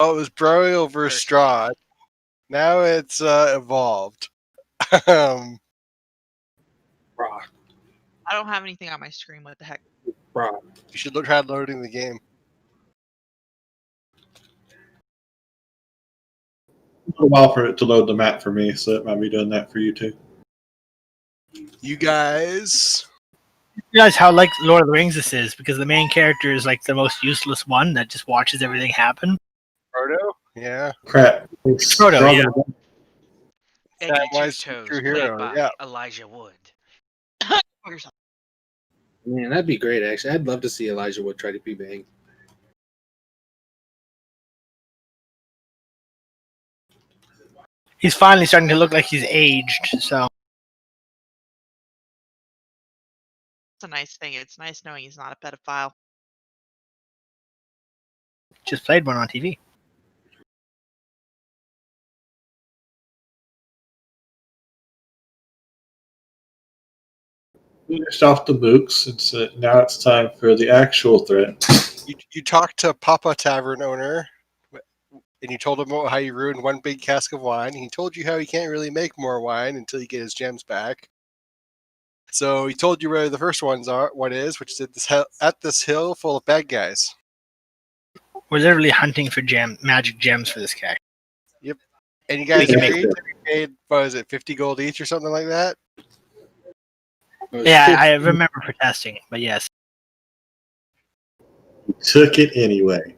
Oh, it was Burial versus Strahd. Now it's evolved. um, Bruh. I don't have anything on my screen. What the heck? Bruh. you should try loading the game. It took a while for it to load the map for me, so it might be doing that for you too. You guys. You realize how like Lord of the Rings this is, because the main character is like the most useless one that just watches everything happen. Frodo? Yeah. Crap. It's Frodo, yeah. Samwise true hero. by Yeah. Elijah Wood. Man, that'd be great, actually. I'd love to see Elijah Wood try to be banged. He's finally starting to look like he's aged, so. It's a nice thing. It's nice knowing he's not a pedophile. Just played one on TV. Finished off the mooks, and now it's time for the actual threat. You talked to Papa Tavern owner, and you told him how you ruined one big cask of wine. He told you how he can't really make more wine until you get his gems back. So he told you where the first one is, which is at this hill full of bad guys. We're literally hunting for magic gems for this guy. Yep. And you guys agreed that we paid, what is it, 50 gold each or something like that? Yeah, I remember protesting, but yes. You took it anyway.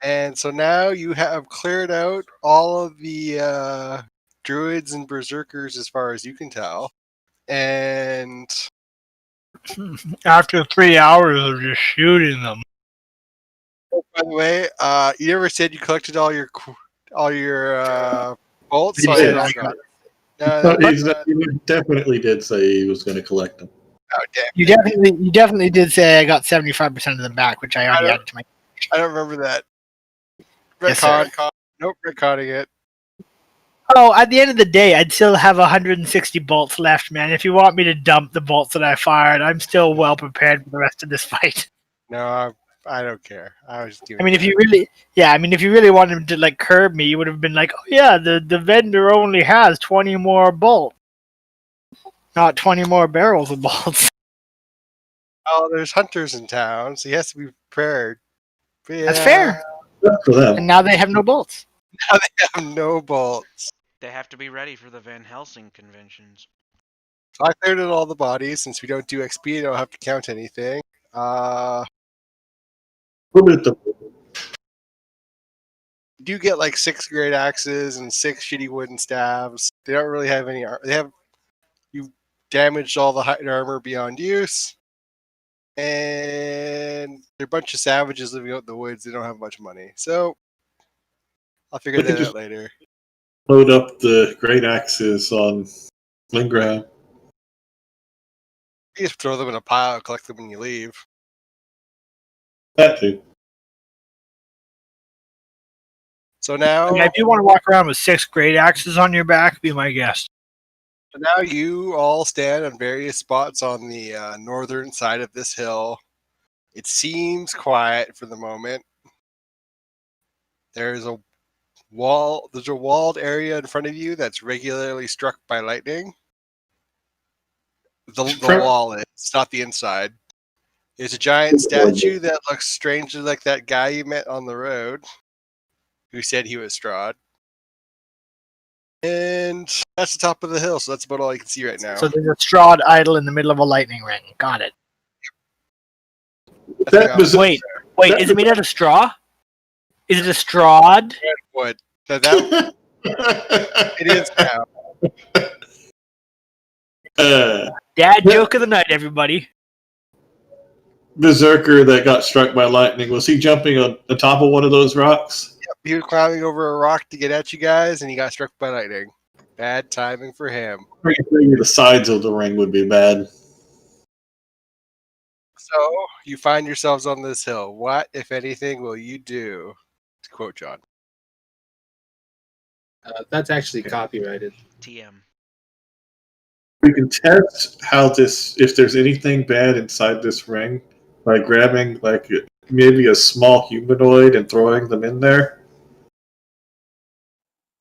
And so now you have cleared out all of the druids and berserkers as far as you can tell. And after 3 hours of just shooting them. Oh, by the way, you never said you collected all your bolts. So He definitely did say he was going to collect them. Oh, damn. You definitely did say I got 75% of them back, which I already added to my. I don't remember that. Yes, Nope, retconning it. Oh, at the end of the day, I'd still have 160 bolts left, man. If you want me to dump the bolts that I fired, I'm still well prepared for the rest of this fight. No, I don't care. I was just doing. I mean, if you really wanted to like curb me, you would have been like, oh yeah, the vendor only has 20 more bolts, not 20 more barrels of bolts. Oh, there's hunters in town, so he has to be prepared. Yeah. That's fair. For them. And now they have no bolts. Now they have no bolts. They have to be ready for the Van Helsing conventions. So I cleared out all the bodies. Since we don't do XP, I don't have to count anything. You do get like 6 great axes and 6 shitty wooden staves. They don't really have any. You damaged all the height armor beyond use, and they're a bunch of savages living out in the woods. They don't have much money, so I'll figure that out later. Load up the great axes on Lingrad. You just throw them in a pile, collect them when you leave. That too. So now, if you want to walk around with 6 great axes on your back, be my guest. So now you all stand on various spots on the northern side of this hill. It seems quiet for the moment. There's a walled area in front of you that's regularly struck by lightning. The wall is, it's not the inside. There's a giant statue that looks strangely like that guy you met on the road, who said he was Strahd. And that's the top of the hill, so that's about all you can see right now. So there's a Strahd idol in the middle of a lightning ring. Got it. Wait, is it made out of straw? Is it a Strahd? Wood. It is now. Dad joke of the night, everybody. Berserker that got struck by lightning, was he jumping on the top of one of those rocks? Yep, he was climbing over a rock to get at you guys, and he got struck by lightning. Bad timing for him. The sides of the ring would be bad. So, you find yourselves on this hill. What, if anything, will you do? To quote John. That's actually copyrighted. TM. We can test how if there's anything bad inside this ring by grabbing like maybe a small humanoid and throwing them in there.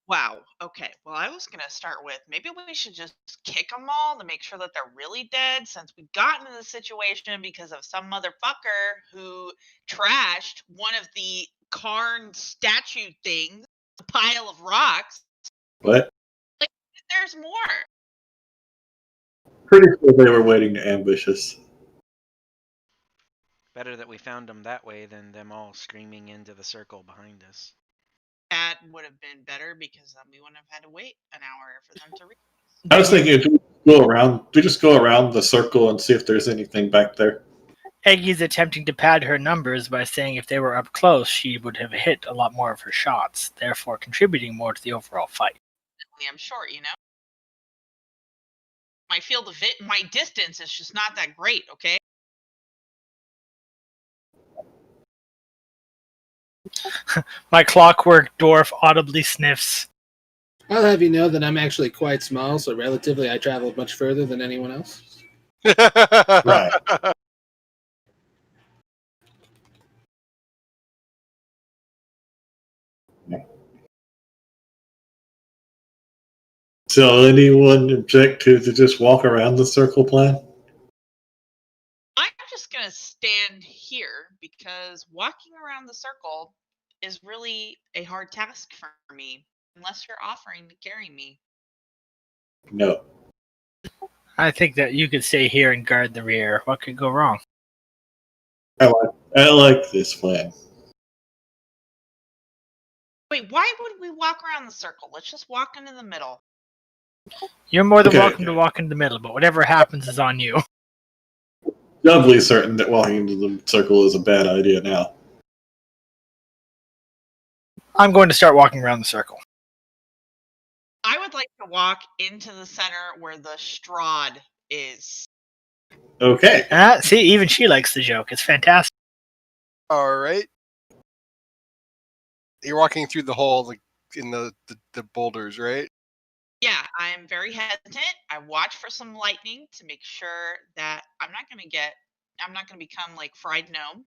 Wow. Okay. Well, I was gonna start with maybe we should just kick them all to make sure that they're really dead, since we got into the situation because of some motherfucker who trashed one of the Karn statue things, a pile of rocks. But Like, there's more. pretty sure they were waiting to ambush us. Better that we found them that way than them all screaming into the circle behind us. That would have been better because we wouldn't have had to wait an hour for them to reach. I was thinking if we just go around the circle and see if there's anything back there. Eggy's attempting to pad her numbers by saying if they were up close, she would have hit a lot more of her shots, therefore contributing more to the overall fight. I'm short, you know. My field of my distance is just not that great. Okay. My clockwork dwarf audibly sniffs. I'll have you know that I'm actually quite small, so relatively I traveled much further than anyone else. Right. So anyone object to just walk around the circle plan? I'm just gonna stand here because walking around the circle is really a hard task for me, unless you're offering to carry me. No. I think that you could stay here and guard the rear. What could go wrong? I like this plan. Wait, why would we walk around the circle? Let's just walk into the middle. You're more than Okay. welcome to walk in the middle, but whatever happens is on you. Doubly certain that walking into the circle is a bad idea now. I'm going to start walking around the circle. I would like to walk into the center where the Strahd is. Okay. See, even she likes the joke. It's fantastic. All right. You're walking through the hole in the boulders, right? Yeah, I'm very hesitant. I watch for some lightning to make sure that I'm not gonna become like fried gnome.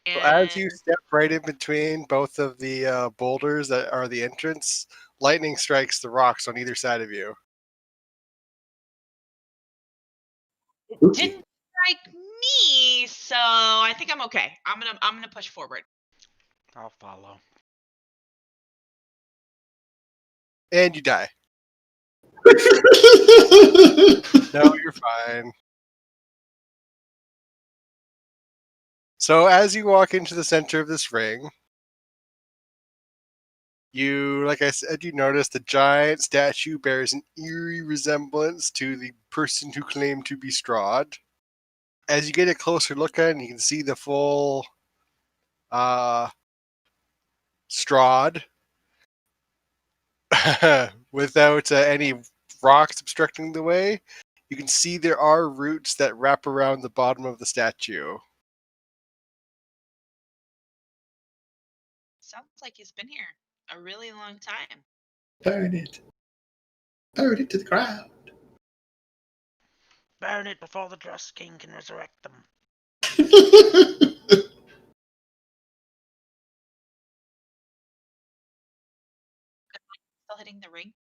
So as you step right in between both of the boulders that are the entrance, lightning strikes the rocks on either side of you. Didn't strike me, so I think I'm okay. I'm gonna push forward. I'll follow. And you die. No, you're fine. So as you walk into the center of this ring, like I said, you notice the giant statue bears an eerie resemblance to the person who claimed to be Strahd. As you get a closer look at it, you can see the full Strahd without any rocks obstructing the way. You can see there are roots that wrap around the bottom of the statue. Sounds like he's been here a really long time. Burn it. Burn it to the ground. Burn it before the Trust King can resurrect them. Still hitting the ring.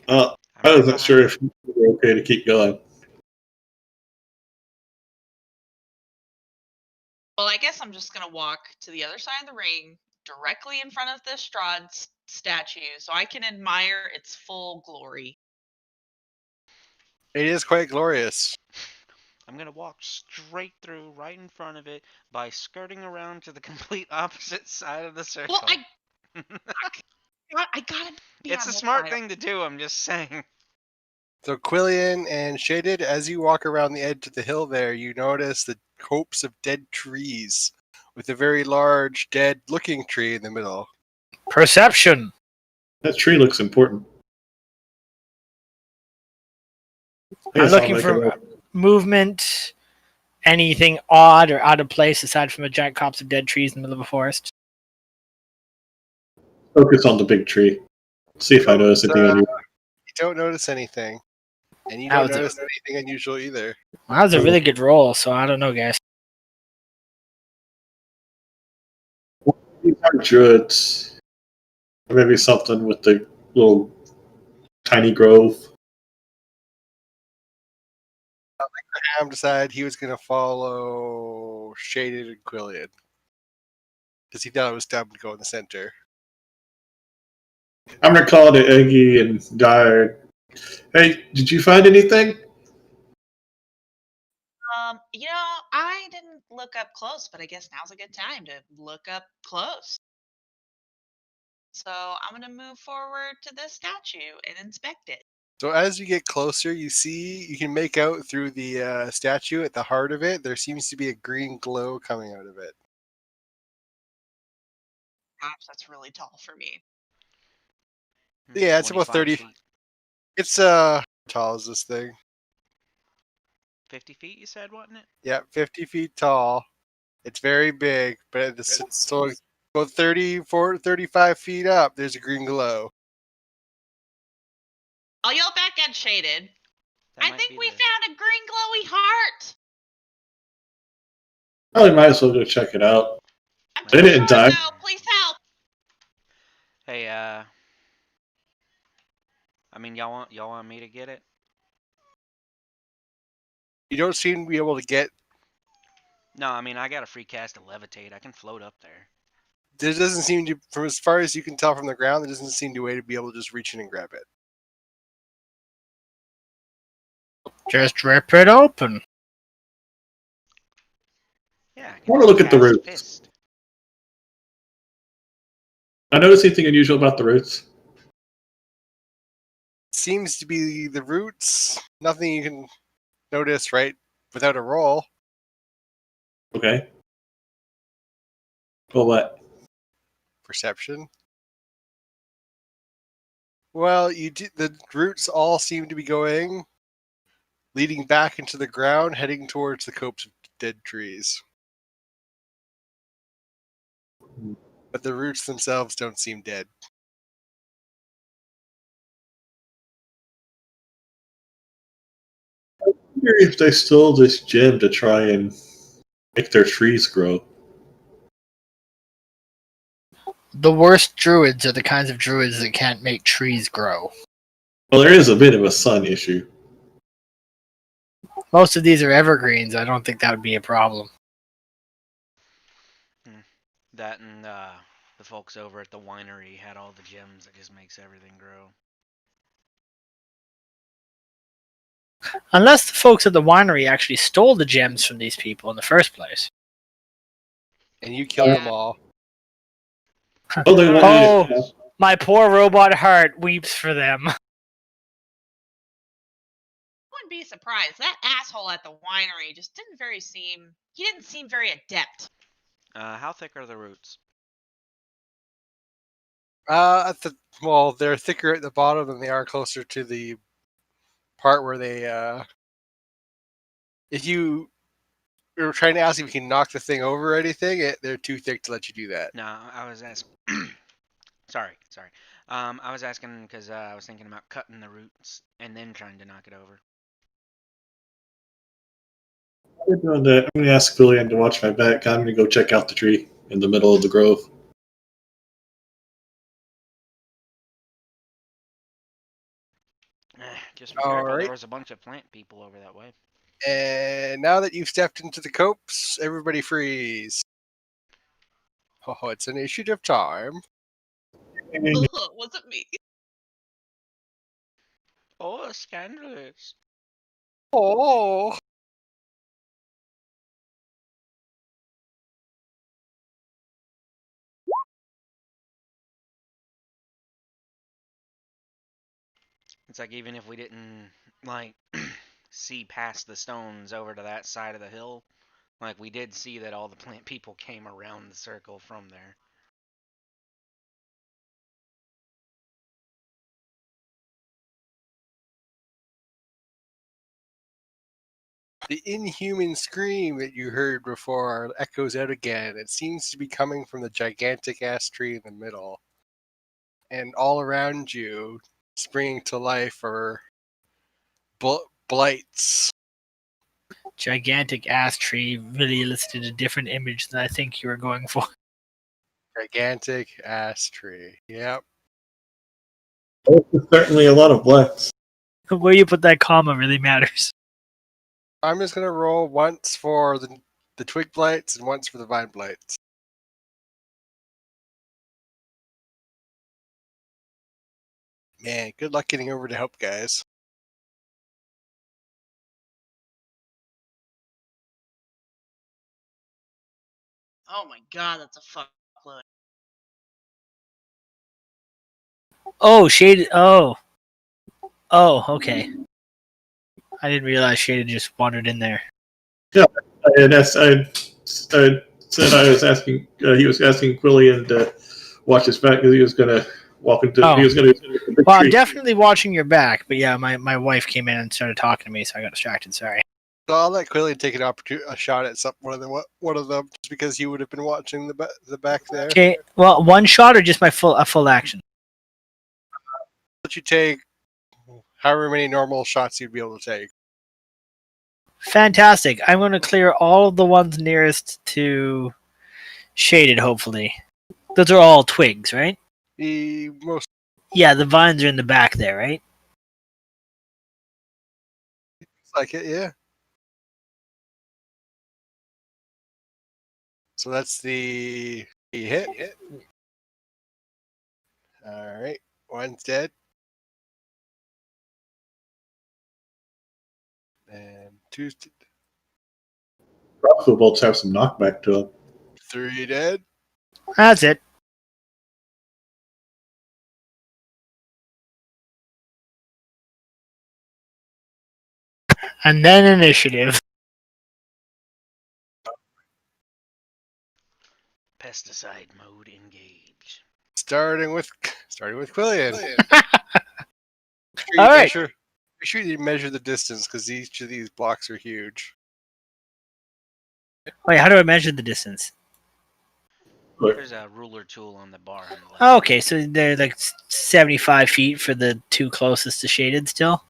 I I'm wasn't right sure behind if you were okay to keep going. Well, I guess I'm just gonna walk to the other side of the ring, directly in front of the Strahd statue, so I can admire its full glory. It is quite glorious. I'm gonna walk straight through, right in front of it, by skirting around to the complete opposite side of the circle. Well, I gotta be It's on a this smart side. thing to do, I'm just saying. So Quillian and Shaded, as you walk around the edge of the hill there, you notice the copse of dead trees with a very large dead-looking tree in the middle. Perception. That tree looks important. I I'm guess I'll looking make for a movement, anything odd or out of place aside from a giant copse of dead trees in the middle of a forest. focus on the big tree. See if I notice anything unusual. You don't notice anything. And you That don't was notice anything unusual either. Well, that was a really good roll, so I don't know, guys. These are druids. Or maybe something with the little tiny grove. Ham decided he was going to follow Shaded and Quillian because he thought it was dumb to go in the center. I'm gonna call to Eggy and Guy. Hey, did you find anything? I didn't look up close, but I guess now's a good time to look up close. So I'm gonna move forward to the statue and inspect it. So as you get closer, you can make out through the statue at the heart of it. There seems to be a green glow coming out of it. Perhaps that's really tall for me. Yeah, it's about 25 30. feet. It's how tall is this thing? 50 feet, you said, wasn't it? Yeah, 50 feet tall. It's very big, but it's still about 35 feet up. There's a green glow. I'll yell back at Shaded. That I might think be we the- found a green glowy heart. Probably might as well go check it out. I'm They too didn't short die. though. Please help. Hey, I mean, y'all want me to get it? You don't seem to be able to get. No, I mean, I got a free cast to levitate. I can float up there. There doesn't seem to, from as far as you can tell from the ground, there doesn't seem to be a way to be able to just reach in and grab it. Just rip it open. Yeah, I I wanna look at the cast roots. fist. I notice anything unusual about the roots? Seems to be the roots. Nothing you can notice right without a roll. Okay. Well, what? Perception. Well, the roots all seem to be leading back into the ground, heading towards the copse of dead trees. But the roots themselves don't seem dead. I wonder if they stole this gem to try and make their trees grow. The worst druids are the kinds of druids that can't make trees grow. Well, there is a bit of a sun issue. Most of these are evergreens. I don't think that would be a problem. That and the folks over at the winery had all the gems that just makes everything grow. Unless the folks at the winery actually stole the gems from these people in the first place. And you killed Yeah. them all. Oh, they want Oh. you to, My poor robot heart weeps for them. Wouldn't be surprised. That asshole at the winery just he didn't seem very adept. How thick are the roots? They're thicker at the bottom than they are closer to the part where they. If you were trying to ask if you can knock the thing over or anything, they're too thick to let you do that. No, I was asking. sorry. I was asking because I was thinking about cutting the roots and then trying to knock it over. we're doing that. I'm going to ask Quillian to watch my back. I'm going to go check out the tree in the middle of the grove. Just be careful. Alright. There was a bunch of plant people over that way. And now that you've stepped into the copse, everybody freeze. Oh, it's initiative time. Was it me? Oh, scandalous! Oh. It's like even if we didn't like see past the stones over to that side of the hill, like we did see that all the plant people came around the circle from there. The inhuman scream that you heard before echoes out again. It seems to be coming from the gigantic ass tree in the middle. And all around you, springing to life, are blights. Gigantic ass tree really elicited a different image than I think you were going for. Gigantic ass tree. Yep. There's certainly a lot of blacks. Where you put that comma really matters. I'm just gonna roll once for the twig blights and once for the vine blights. Man, good luck getting over to help, guys. Oh my god, that's a fuckload. Oh, shaded. Oh, okay. I didn't realize shaded just wandered in there. And I said I was asking. He was asking Quillian to watch his back because he was going to walk into. Oh. He was going to. Well, I'm definitely watching your back, but yeah, my wife came in and started talking to me, so I got distracted. Sorry. So I'll let Quillian take a shot at one of them, just because you would have been watching the back there. Okay. Well, one shot or just a full action? Let you take however many normal shots you'd be able to take. Fantastic. I'm going to clear all of the ones nearest to shaded. Hopefully, those are all twigs, right? The most Yeah, the vines are in the back there, right? like it, yeah. So that's the hit. All right, one's dead, and two's Crossbow bolts have some knockback to them. 3 dead. That's it. And then initiative. Pesticide mode engage. Starting with Quillian. All right. Make sure you measure the distance because each of these blocks are huge. Wait, how do I measure the distance? There's a ruler tool on the bar. On the left. Oh, okay, so they're like 75 feet for the two closest to shaded still.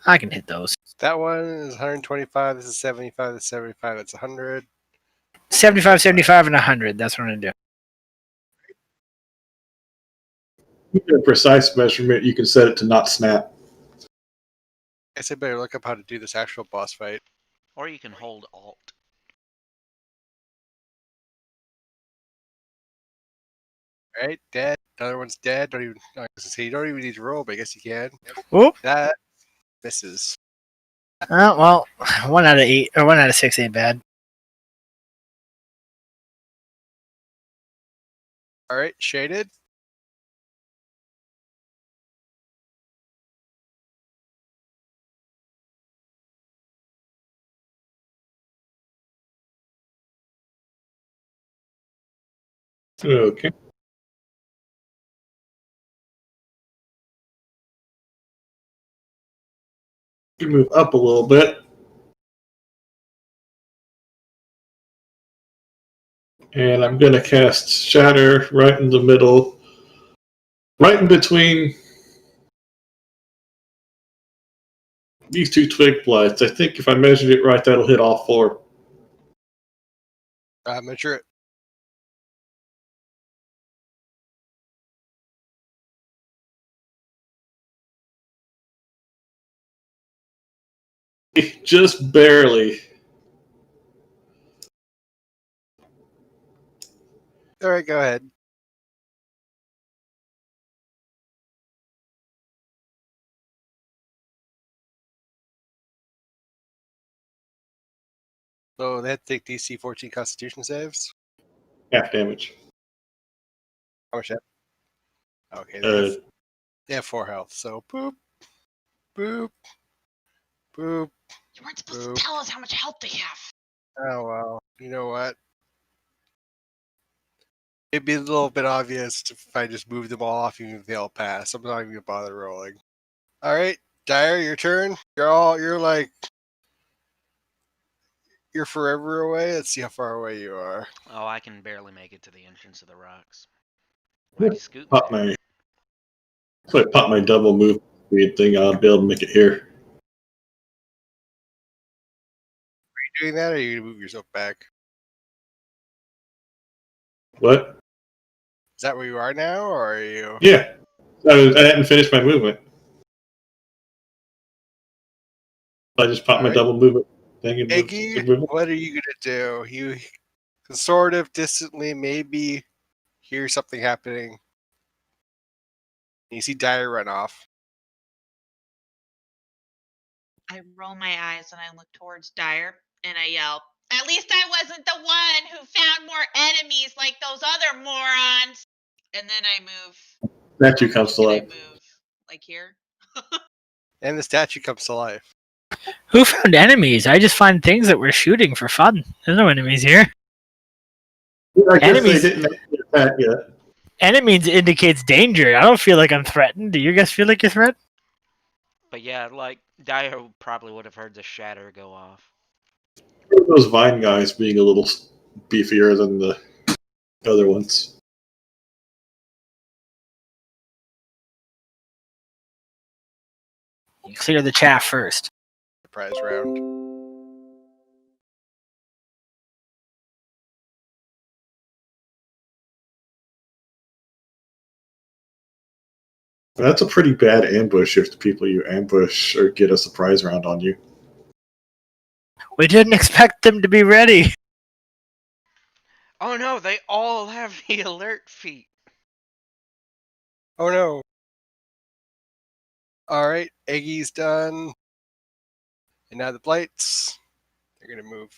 I can hit those. That one is 125. This is 75. This is 75. That's 100. 75, 75, and 100. That's what I'm going to do. You get a precise measurement. You can set it to not snap. I guess I better look up how to do this actual boss fight. Or you can hold Alt. All right, dead. Another one's dead. Don't even. I was gonna say you don't even need to roll, but I guess you can. Oop. That misses. Oh, well, 1 out of 8 or 1 out of 6 ain't bad. All right, shaded. Okay. You move up a little bit. And I'm going to cast Shatter right in the middle. Right in between these two twig blights. I think if I measured it right, that'll hit all 4. Measure it. Just barely. All right, go ahead. So they have to take DC 14 Constitution saves. Half damage. How much? Okay, they have 4 health. So boop, boop, boop. You weren't supposed Boop. to tell us how much health they have. Oh well. You know what? It'd be a little bit obvious if I just moved them all off, even if they all pass. I'm not even gonna bother rolling. All right, Dyer, your turn. You're forever away. Let's see how far away you are. Oh, I can barely make it to the entrance of the rocks. Yeah. Why'd you scoot Pop there? So I pop my double move weird thing. I'll be able to make it here. Are you doing that, or are you gonna move yourself back? What? Is that where you are now, or are you? Yeah. I hadn't finished my movement. I just popped my Alright. double movement thing and Iggy, movement. what are you gonna do? You can sort of distantly maybe hear something happening. You see Dyer run off. I roll my eyes and I look towards Dyer and I yell, "At least I wasn't the one who found more enemies like those other morons." And then I move. Statue How comes much to can I life. move? Like here? And the statue comes to life. Who found enemies? I just find things that we're shooting for fun. There's no enemies here. I guess Enemies- they didn't actually attack yet. Enemies indicates danger. I don't feel like I'm threatened. Do you guys feel like you're threatened? But yeah, like Dio probably would have heard the shatter go off. Those Vine guys being a little beefier than the other ones. You clear the chaff first. Surprise round. That's a pretty bad ambush if the people you ambush or get a surprise round on you. We didn't expect them to be ready. Oh no, they all have the alert feat. Oh no. Alright, Iggy's done. And now the blights. They're gonna move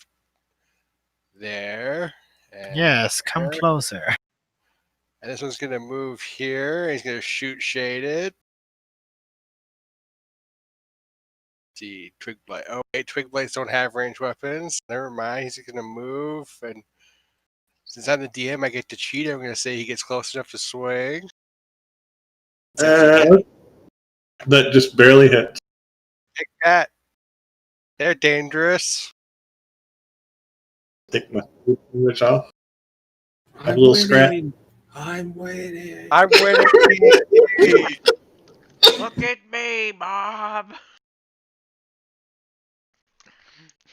there. And Yes, come there. closer. And this one's gonna move here. He's gonna shoot shaded. See, twig blight. Oh wait, twig blights don't have ranged weapons. Never mind. He's gonna move, and since I'm the DM, I get to cheat. I'm gonna say he gets close enough to swing. That just barely hit. Take that. They're dangerous. Take my switch off. I'm a little scrap. waiting. I'm waiting. I'm winning. Look at me, Bob.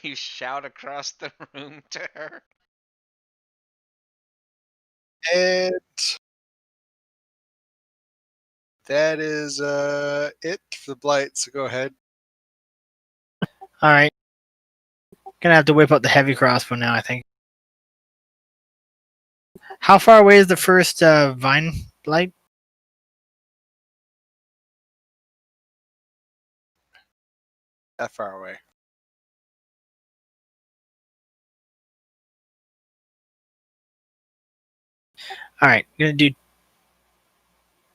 You shout across the room to her. And that is it for the blight. So go ahead. All right. Gonna have to whip out the heavy crossbow now, I think. How far away is the first vine light? That far away. All right, gonna do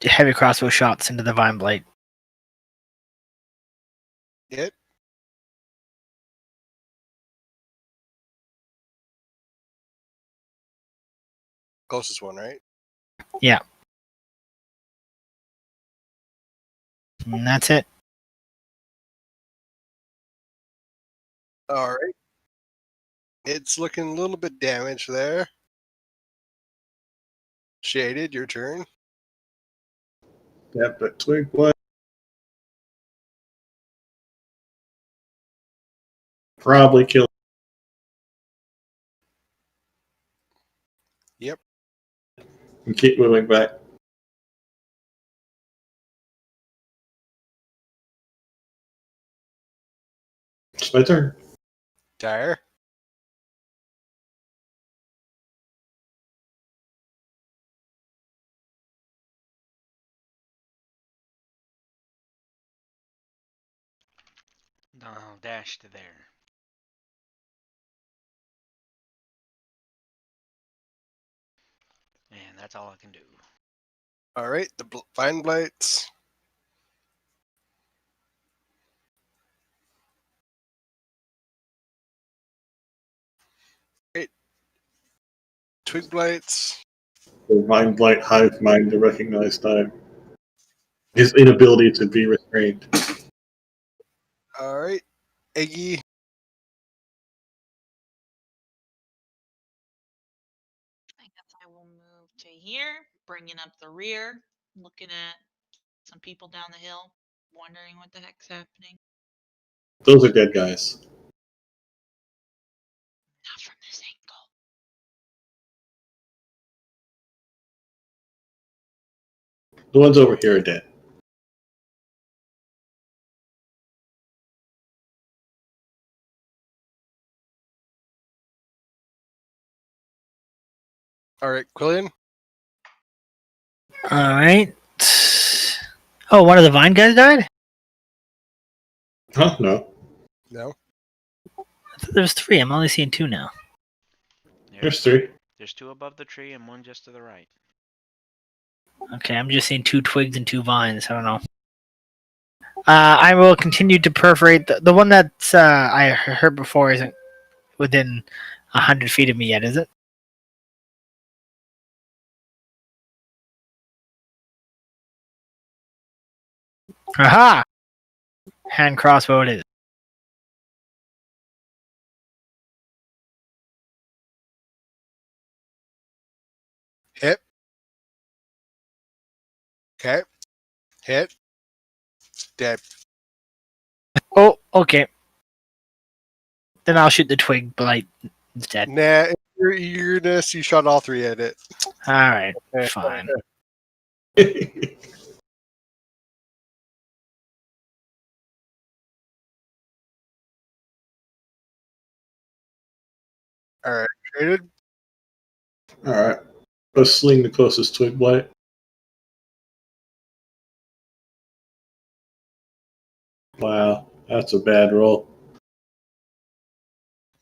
heavy crossbow shots into the vine blade. Hit. Closest one, right? Yeah. And that's it. All right. It's looking a little bit damaged there. Shaded, your turn. Yeah, but twig blight. Probably kill. Yep. And keep moving back. It's my turn. Dyer. No, dash to there. And that's all I can do. All right. The vine blights. Right. Twig blights. The Vine Blight hive mind to recognize time. His inability to be restrained. All right. Iggy. I guess I will move to here, bringing up the rear, looking at some people down the hill, wondering what the heck's happening. Those are dead guys. Not from this angle. The ones over here are dead. All right, Quillian. All right. Oh, one of the vine guys died? Huh? No. No. I thought there was 3. I'm only seeing 2 now. There's 3. There's 2 above the tree and 1 just to the right. Okay, I'm just seeing 2 twigs and 2 vines. I don't know. I will continue to perforate. The one that I heard before isn't within 100 feet of me yet, is it? Aha! Hand crossbow it is. Hit. Okay. Hit. Dead. Oh, okay. Then I'll shoot the twig blight instead. Nah, in your eagerness, you shot all 3 at it. All right, fine. All right, traded. All right. Let's sling the closest twig blight. Wow, that's a bad roll.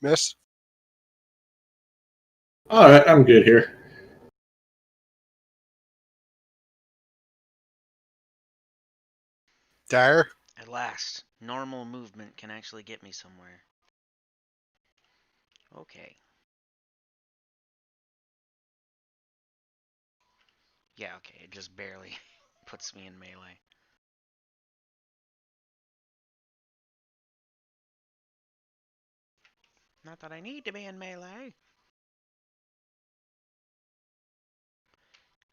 Miss. All right, I'm good here. Dire. At last, normal movement can actually get me somewhere. Okay. Yeah, okay, it just barely puts me in melee. Not that I need to be in melee.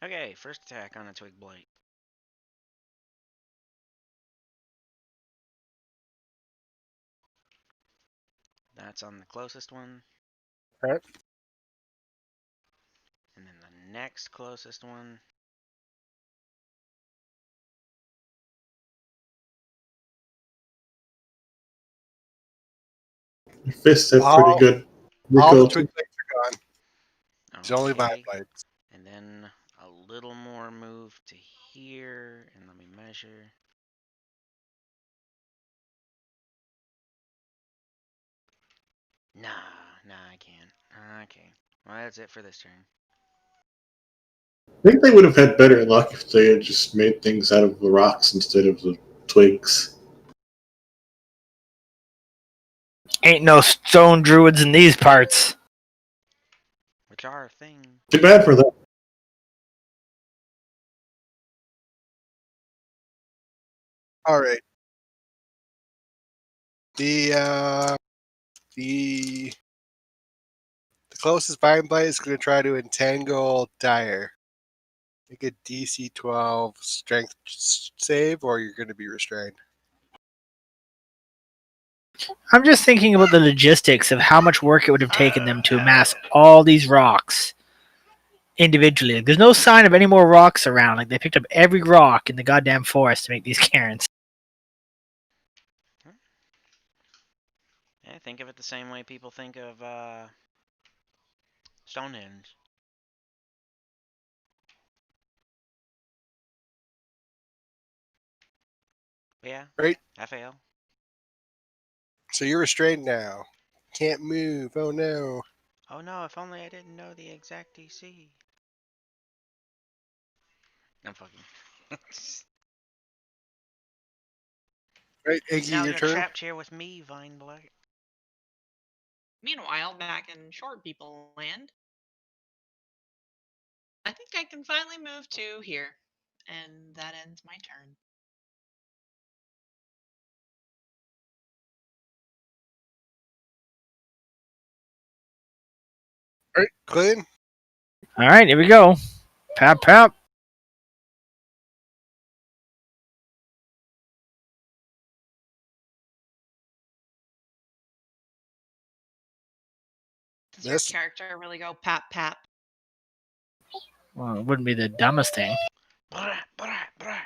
Okay, first attack on a twig blight. That's on the closest one. Alright. And then the next closest one. Your fists have pretty good All the recoil. twig blades are gone. It's only vine blades. And then a little more move to here. And let me measure. Nah, I can't. Okay. Well, that's it for this turn. I think they would have had better luck if they had just made things out of the rocks instead of the twigs. Ain't no stone druids in these parts. Which are a thing. Too bad for them. All right. The closest vine blade is going to try to entangle Dire. Make a DC 12 strength save, or you're going to be restrained. I'm just thinking about the logistics of how much work it would have taken them to amass all these rocks individually. There's no sign of any more rocks around. Like, they picked up every rock in the goddamn forest to make these cairns. Yeah, think of it the same way people think of Stonehenge. But yeah, Right. I fail. So you're restrained now. Can't move. Oh no. Oh no, if only I didn't know the exact DC. I'm fucking. Right, Iggy, Now your you're turn. trapped here with me, Vine Blight. Meanwhile, back in Short People Land, I think I can finally move to here. And that ends my turn. All right, Clean. All right, here we go. Pap, pap. Does Miss. your character really go pap pap? Well, it wouldn't be the dumbest thing. Brah, brah, brah.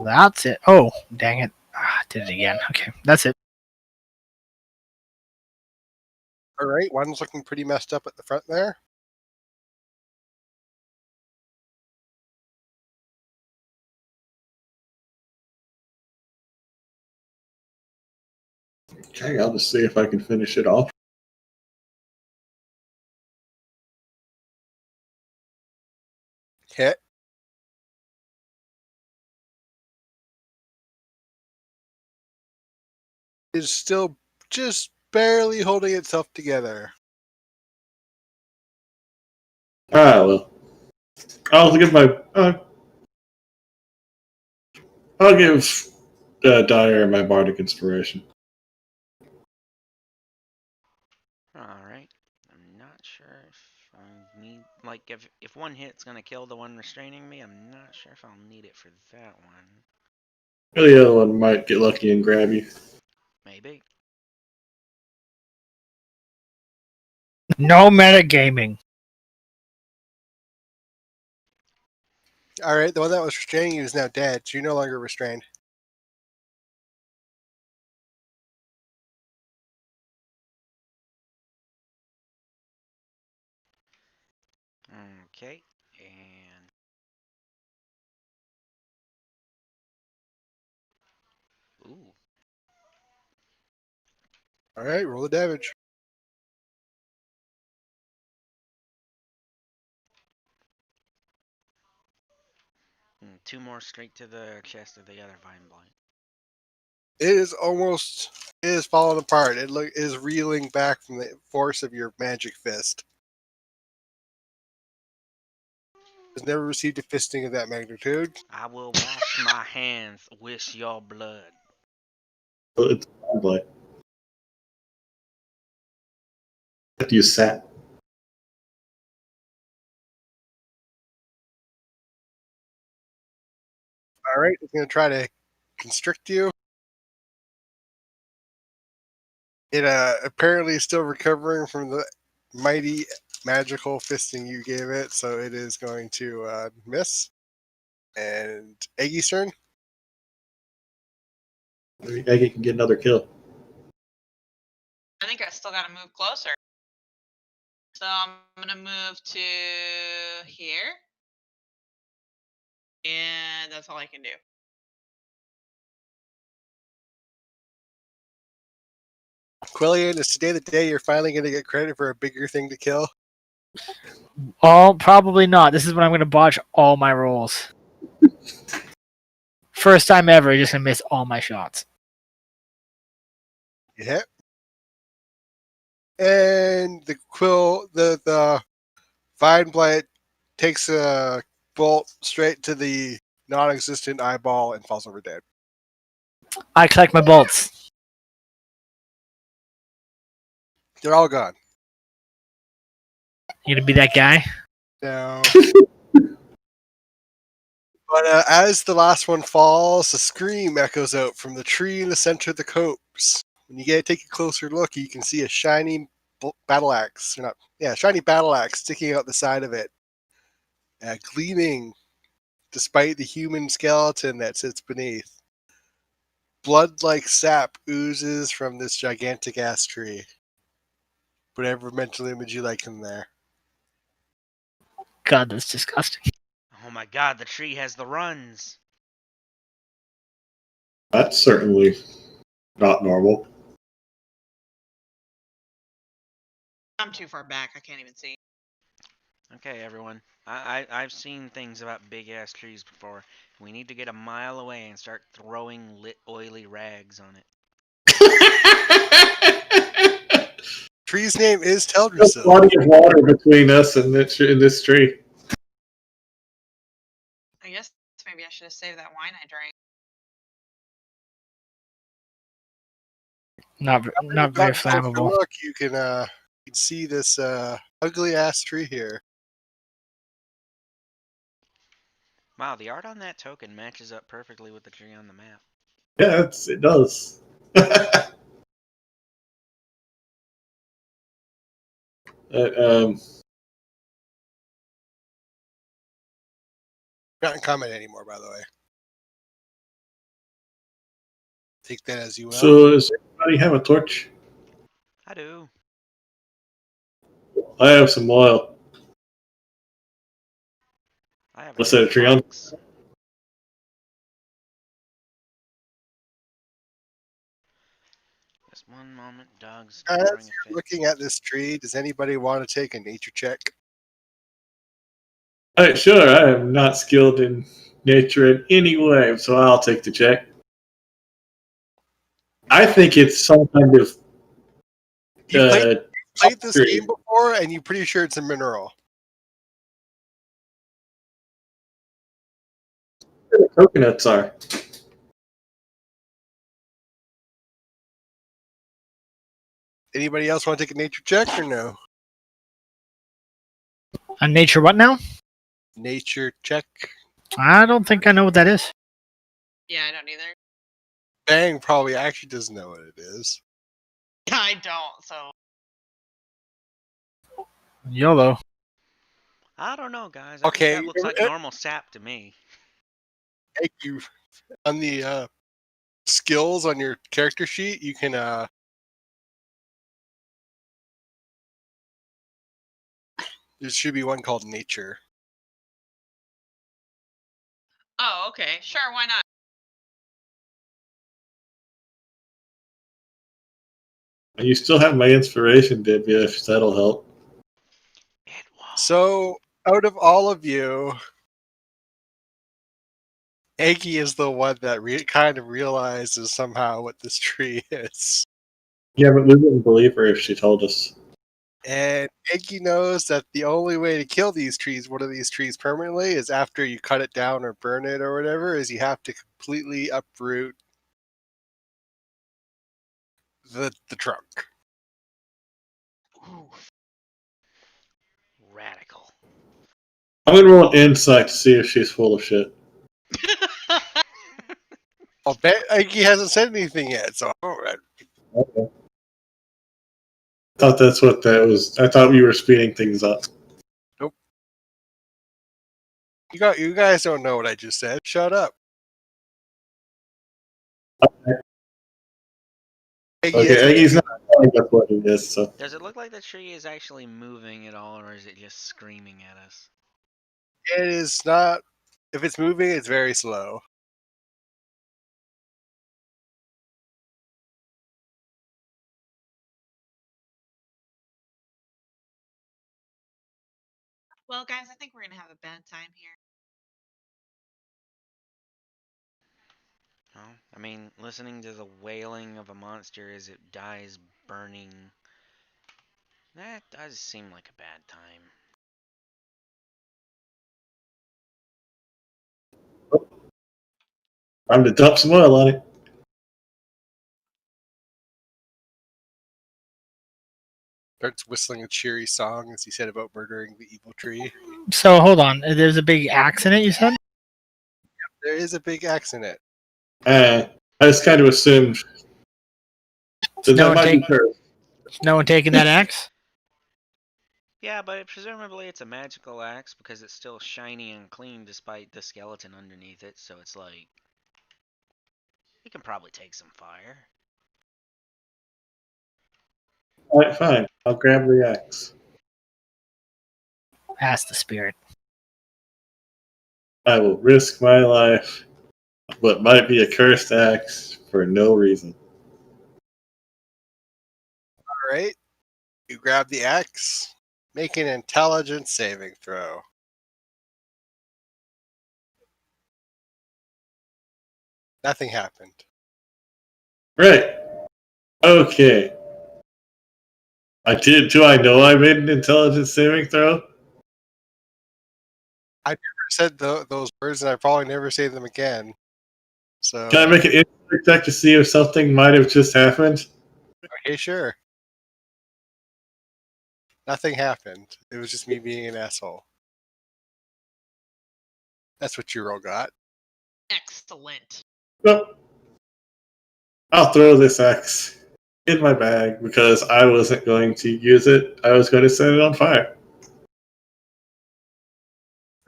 That's it. Oh, dang it. Did it again. Okay, that's it. All right, one's looking pretty messed up at the front there. Okay, I'll just see if I can finish it off. Hit. Is still just barely holding itself together. Well, I'll give I'll give Dyer my bardic inspiration. Alright. I'm not sure if I need, like, if one hit's gonna kill the one restraining me, I'm not sure if I'll need it for that one. Well, the other one might get lucky and grab you. Maybe. No metagaming. All right, the one that was restraining you is now dead, so you're no longer restrained. Okay. And ooh. All right, roll the damage. Two more straight to the chest of the other vine blight. It is falling apart. It is reeling back from the force of your magic fist. Has never received a fisting of that magnitude. I will wash my hands with your blood. Well, it's like have to use sap. All right, it's going to try to constrict you. It apparently is still recovering from the mighty magical fisting you gave it, so it is going to miss. And Eggy's turn. Maybe Aggie can get another kill. I think I still got to move closer. So I'm going to move to here. And that's all I can do. Quillian, is today the day you're finally going to get credit for a bigger thing to kill? Oh, probably not. This is when I'm going to botch all my rolls. First time ever, just going to miss all my shots. You hit. And the Vine Blight takes a bolt straight to the non-existent eyeball and falls over dead. I collect my bolts. They're all gone. You going to be that guy? No. But as the last one falls, a scream echoes out from the tree in the center of the copse. When you take a closer look, you can see a shiny battle axe. Shiny battle axe sticking out the side of it, gleaming despite the human skeleton that sits beneath. Blood-like sap oozes from this gigantic ass tree. Whatever mental image you like in there. God, that's disgusting. Oh my god, the tree has the runs. That's certainly not normal. I'm too far back. I can't even see. Okay, everyone. I've seen things about big ass trees before. We need to get a mile away and start throwing lit oily rags on it. Tree's name is There's a Teldrassil. body of water between us and this tree. I guess maybe I should have saved that wine I drank. Not very flammable. Look, you can see this ugly ass tree here. Wow, the art on that token matches up perfectly with the tree on the map. Yeah, it does. um, Not in comment anymore, by the way. Take that as you will. so does everybody have a torch? I do. I have some oil. I have a Let's set a tree on. box. Just one moment, dog's As throwing a you're fit. looking at this tree, does anybody want to take a nature check? All right, sure. I am not skilled in nature in any way, so I'll take the check. I think it's some kind of You played this tree. game before, and you're pretty sure it's a mineral. Where the coconuts are. Anybody else want to take a nature check or no? On nature, what now? Nature check. I don't think I know what that is. Yeah, I don't either. Bang probably actually doesn't know what it is. I don't, so. YOLO. I don't know, guys. I Okay, think that looks like normal sap to me. Thank you. On the skills on your character sheet, you can there should be one called nature. Oh, okay. Sure, why not? You still have my inspiration, Divya, if that'll help. It won't. So, out of all of you, Aggie is the one that kind of realizes somehow what this tree is. Yeah, but we wouldn't believe her if she told us. And Aggie knows that the only way to kill one of these trees permanently, is after you cut it down or burn it or whatever, is you have to completely uproot the trunk. Ooh. Radical. I'm gonna roll an insight to see if she's full of shit. I'll bet Aggie hasn't said anything yet, so Okay. I thought that's what that was. I thought we were speeding things up. you guys don't know what I just said. Shut up. Okay, Aggie's not telling us what it is, so. Does it look like the tree is actually moving at all, or is it just screaming at us? It is not. If it's moving, it's very slow. Well, guys, I think we're gonna have a bad time here. Well, I mean, listening to the wailing of a monster as it dies burning, that does seem like a bad time. Time to dump some oil on it. Starts whistling a cheery song, as he said about murdering the evil tree. So hold on. There's a big axe in it, you said? There is a big axe in it. I just kind of assumed that No that one might be take- her. Is no one taking that axe? Yeah, but presumably it's a magical axe because it's still shiny and clean despite the skeleton underneath it, so it's like... You can probably take some fire. Alright, fine. I'll grab the axe. Ask the spirit. I will risk my life, what might be a cursed axe, for no reason. All right. You grab the axe. Make an intelligence saving throw. Nothing happened. Right. Okay. I did. Do I know I made an intelligence saving throw? I never said those words, and I probably never say them again. So, Can I make an insight check to see if something might have just happened? okay, sure. Nothing happened. It was just me being an asshole. That's what you all got. Excellent. Nope. I'll throw this axe in my bag because I wasn't going to use it. I was going to set it on fire.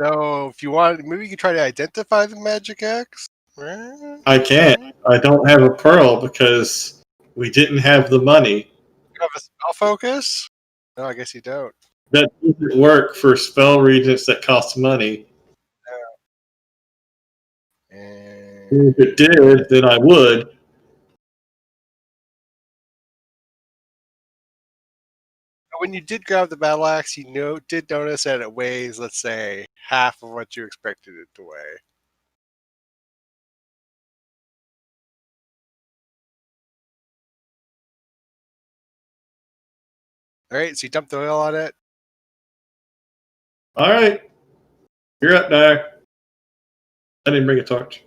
So if you want, maybe you could try to identify the magic axe. I can't. I don't have a pearl because we didn't have the money. You have a spell focus? No, I guess you don't. That doesn't work for spell regents that cost money. And If it did, then I would. when you did grab the battle axe, you did notice that it weighs, let's say, half of what you expected it to weigh. All right, so you dumped the oil on it. All right. You're up there. I didn't bring a torch.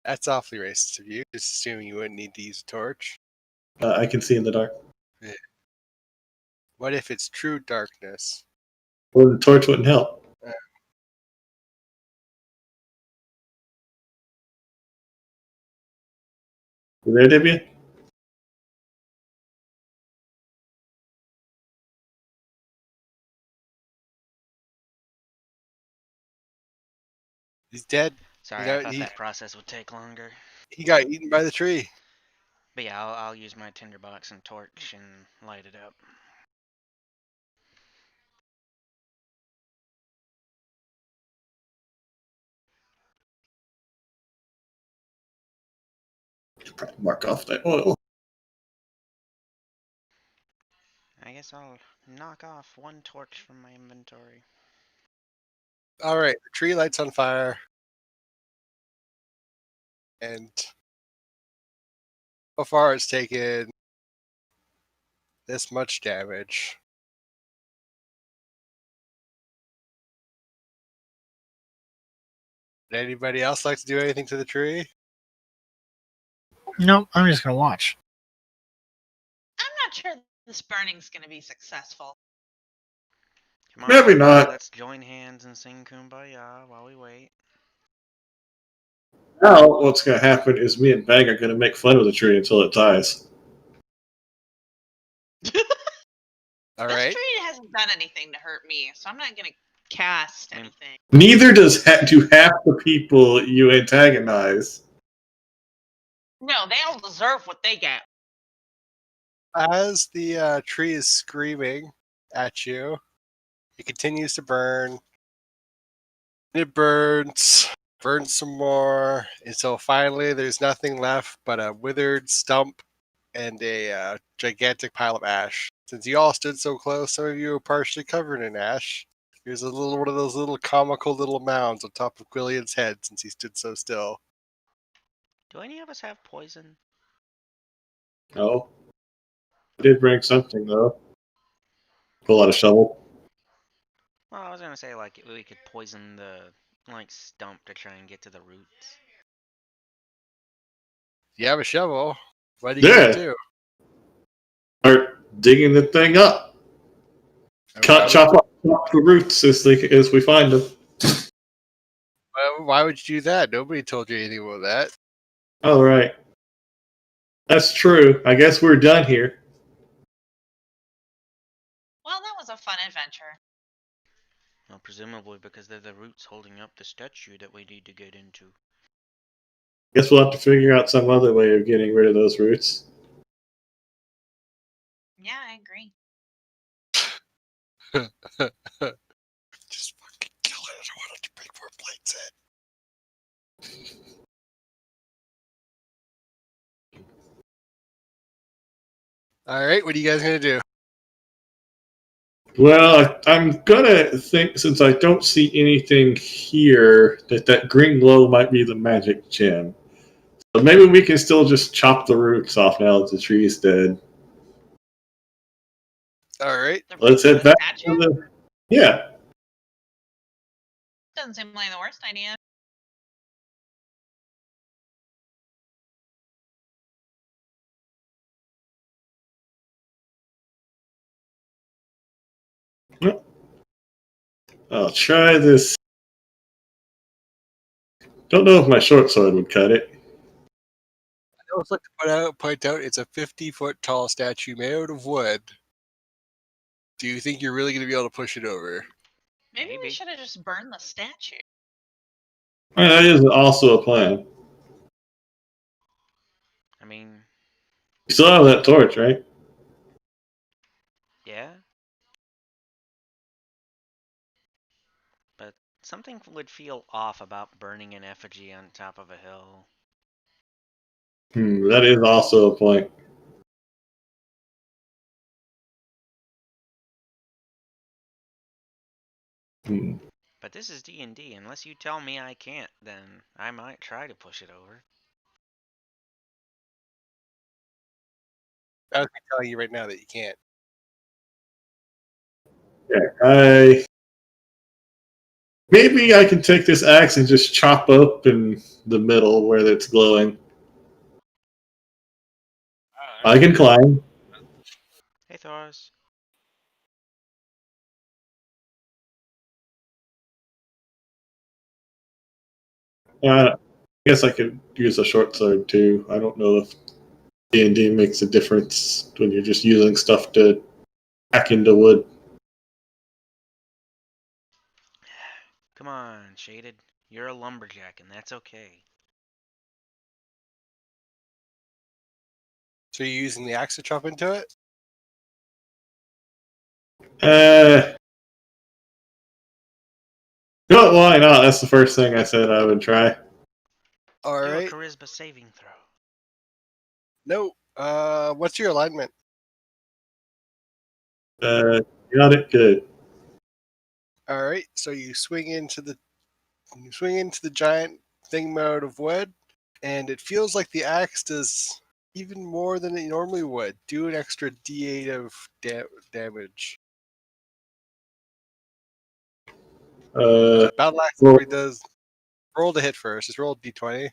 That's awfully racist of you, just assuming you wouldn't need to use a torch. I can see in the dark. What if it's true darkness? Well, the torch wouldn't help. You there, Debbie? He's dead. Sorry, You I know, thought that process would take longer. He got eaten by the tree. But yeah, I'll use my tinderbox and torch and light it up. Probably mark off that oil. I guess I'll knock off one torch from my inventory. All right, the tree lights on fire, and so far it's taken this much damage. Would anybody else like to do anything to the tree? Nope, I'm just gonna watch. I'm not sure this burning's going to be successful. Come on, Maybe everybody, not. let's join hands and sing Kumbaya while we wait. Now, what's going to happen is me and Bang are going to make fun of the tree until it dies. All This right. tree hasn't done anything to hurt me, so I'm not going to cast anything. Neither do half the people you antagonize. No, they all deserve what they get. As the tree is screaming at you, it continues to burn. It burns some more, until finally there's nothing left but a withered stump and a gigantic pile of ash. Since you all stood so close, some of you are partially covered in ash. Here's one of those little comical little mounds on top of Quillian's head since he stood so still. Do any of us have poison? No. I did bring something, though. Pull out a shovel. Well, I was gonna say, like, we could poison the, like, stump to try and get to the roots. If you have a shovel, what are you Yeah. going to do? Start digging the thing up. Chop up the roots as we find them. Why would you do that? Nobody told you anything about that. All right. That's true. I guess we're done here. Well, that was a fun adventure. Well, presumably because they're the roots holding up the statue that we need to get into. Guess we'll have to figure out some other way of getting rid of those roots. Yeah, I agree. Just fucking kill it. I don't want it to break more plates in. All right, what are you guys going to do? Well, I'm gonna think, since I don't see anything here, that green glow might be the magic gem. So maybe we can still just chop the roots off now that the tree is dead. All right. Let's head back to Statue? the... Yeah. Doesn't seem like the worst idea. I'll try this Don't know if my short sword would cut it. I always like to point out it's a 50-foot tall statue made out of wood. Do you think you're really going to be able to push it over? Maybe we Maybe. should have just burned the statue. That is also a plan. I mean, You still have that torch, right? yeah. But something would feel off about burning an effigy on top of a hill. That is also a point. But this is D&D. Unless you tell me I can't, then I might try to push it over. I was telling you right now that you can't. Yeah, maybe I can take this axe and just chop up in the middle where it's glowing. I can climb. Hey, Thoros. Yeah, I guess I could use a short sword too. I don't know if D&D makes a difference when you're just using stuff to hack into wood. Come on, Shaded. You're a lumberjack, and that's okay. So you're using the axe to chop into it? No, why not? That's the first thing I said I would try. All Do a right. charisma saving throw. No. What's your alignment? Got it good. All right. So you swing into the giant thing mode of wood, and it feels like the axe does even more than it normally would. Do an extra D8 of damage. Battle axe Roll, already does. Roll to hit first. Just roll D20.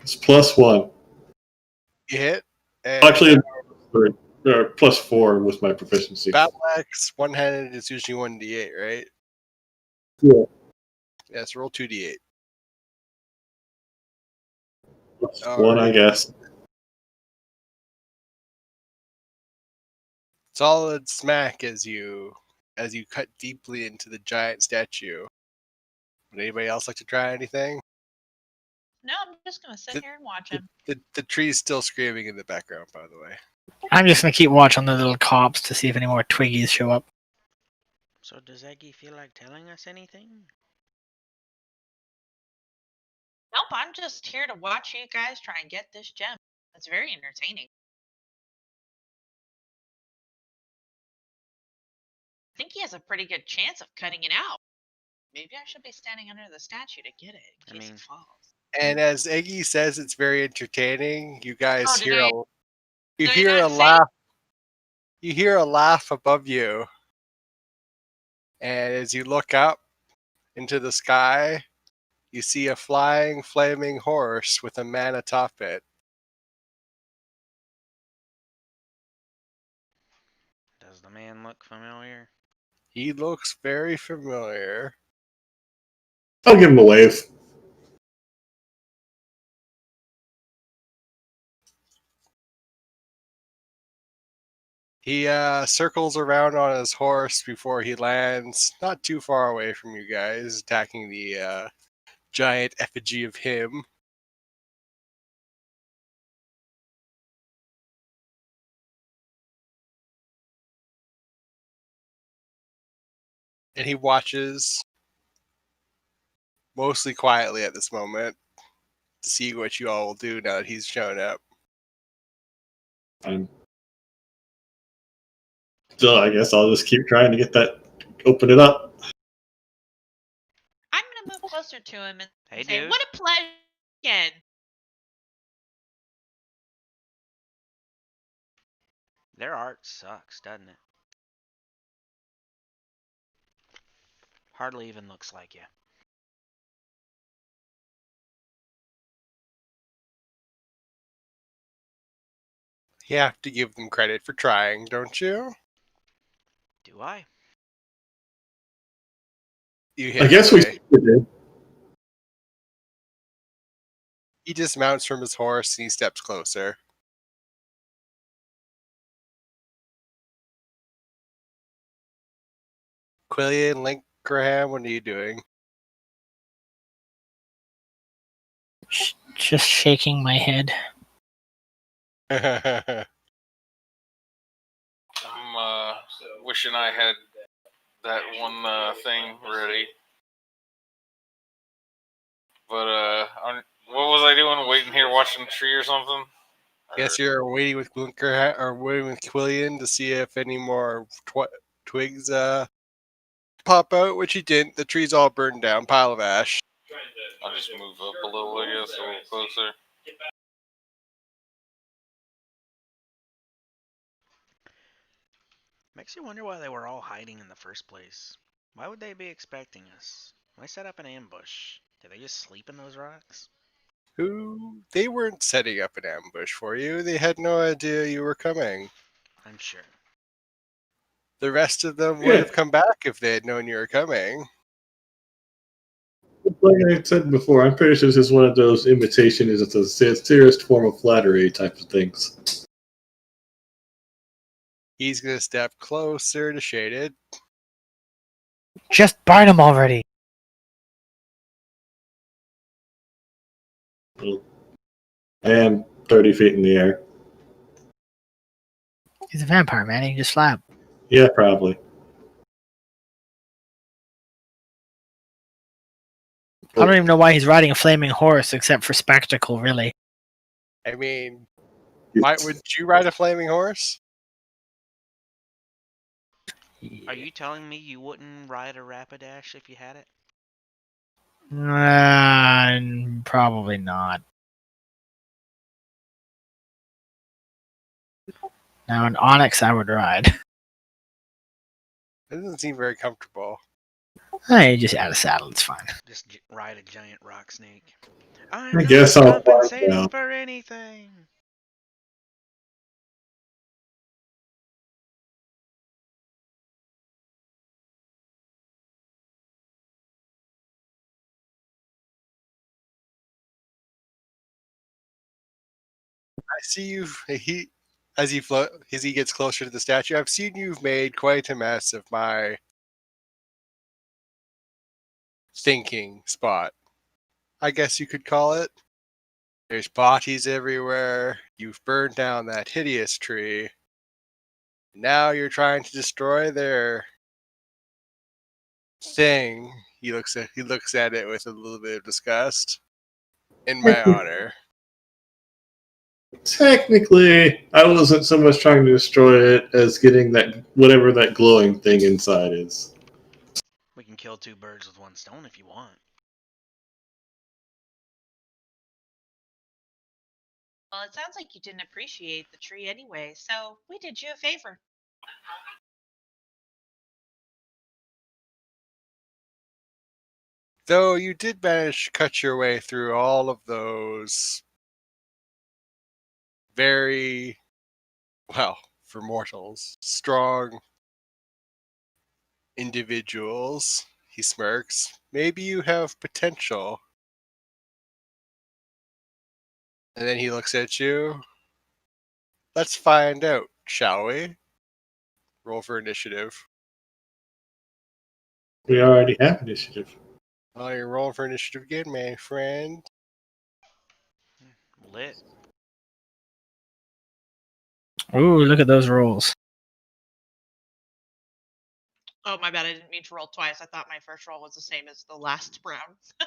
it's +1. You hit. And Actually, +4 with my proficiency. battle axe one-handed is usually 1d8, right? Yeah. Yeah, so roll 2d8. +1, I guess. Solid smack as you cut deeply into the giant statue. Would anybody else like to try anything? No, I'm just gonna sit here and watch him. The tree's still screaming in the background, by the way. I'm just gonna keep watch on the little cops to see if any more Twiggies show up. So does Eggy feel like telling us anything? Nope, I'm just here to watch you guys try and get this gem. It's very entertaining. I think he has a pretty good chance of cutting it out. Maybe I should be standing under the statue to get it in case it falls. And as Eggy says, it's very entertaining. You guys Oh, hear did I not say? laugh. You hear a laugh above you, and as you look up into the sky, you see a flying, flaming horse with a man atop it. Does the man look familiar? He looks very familiar. I'll give him a wave. He circles around on his horse before he lands, not too far away from you guys, attacking the giant effigy of him. And he watches, mostly quietly at this moment, to see what you all will do now that he's shown up. So I guess I'll just keep trying to get that, open it up. I'm gonna move closer to him and say, dude. "What a pleasure!" Again. Their art sucks, doesn't it? Hardly even looks like you. You have to give them credit for trying, don't you? Do I? You hit I guess we Clay. did. He dismounts from his horse and he steps closer. Quillian, Link, Graham, what are you doing? Just shaking my head. I'm wishing I had that one thing ready. But what was I doing? Waiting here watching the tree or something? Guess you're waiting with Blinker or waiting with Quillian to see if any more twigs pop out, which he didn't. The tree's all burned down, pile of ash. I'll just move up a little, I guess, a little closer. Makes you wonder why they were all hiding in the first place. Why would they be expecting us? Why set up an ambush? Did they just sleep in those rocks? They weren't setting up an ambush for you. They had no idea you were coming. I'm sure. The rest of them would have come back if they had known you were coming. Like I said before, I'm pretty sure this is one of those imitation is the sincerest form of flattery type of things. He's gonna step closer to Shaded. Just bite him already. I am 30 feet in the air. He's a vampire, man. He can just slap. Yeah, probably. I don't even know why he's riding a flaming horse, except for spectacle, really. I mean, would you ride a flaming horse? Are you telling me you wouldn't ride a Rapidash if you had it? Probably not. Now, an Onyx I would ride. It doesn't seem very comfortable. Hey, just add a saddle, it's fine. Just ride a giant rock snake. I I'm guess not I'll find compensating out. for anything. I see you. As he gets closer to the statue, I've seen you've made quite a mess of my thinking spot. I guess you could call it. There's bodies everywhere. You've burned down that hideous tree. Now you're trying to destroy their thing. He looks at it with a little bit of disgust. In my honor. Technically, I wasn't so much trying to destroy it as getting that whatever that glowing thing inside is. We can kill two birds with one stone if you want. Well, it sounds like you didn't appreciate the tree anyway, so we did you a favor. Though you did manage to cut your way through all of those very, well, for mortals, strong individuals. He smirks. Maybe you have potential. And then he looks at you. Let's find out, shall we? Roll for initiative. We already have initiative. Oh, you're rolling for initiative again, my friend. Lit. Ooh, look at those rolls. Oh, my bad. I didn't mean to roll twice. I thought my first roll was the same as the last round. For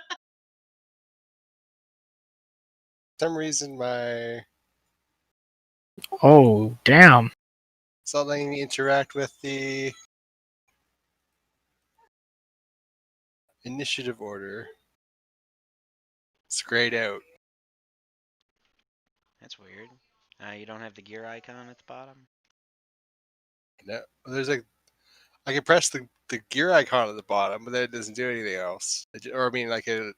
some reason, my Oh, damn. it's not letting me interact with the initiative order. It's grayed out. That's weird. You don't have the gear icon at the bottom? No, there's a. I can press the gear icon at the bottom, but then it doesn't do anything else. Or I mean, like it.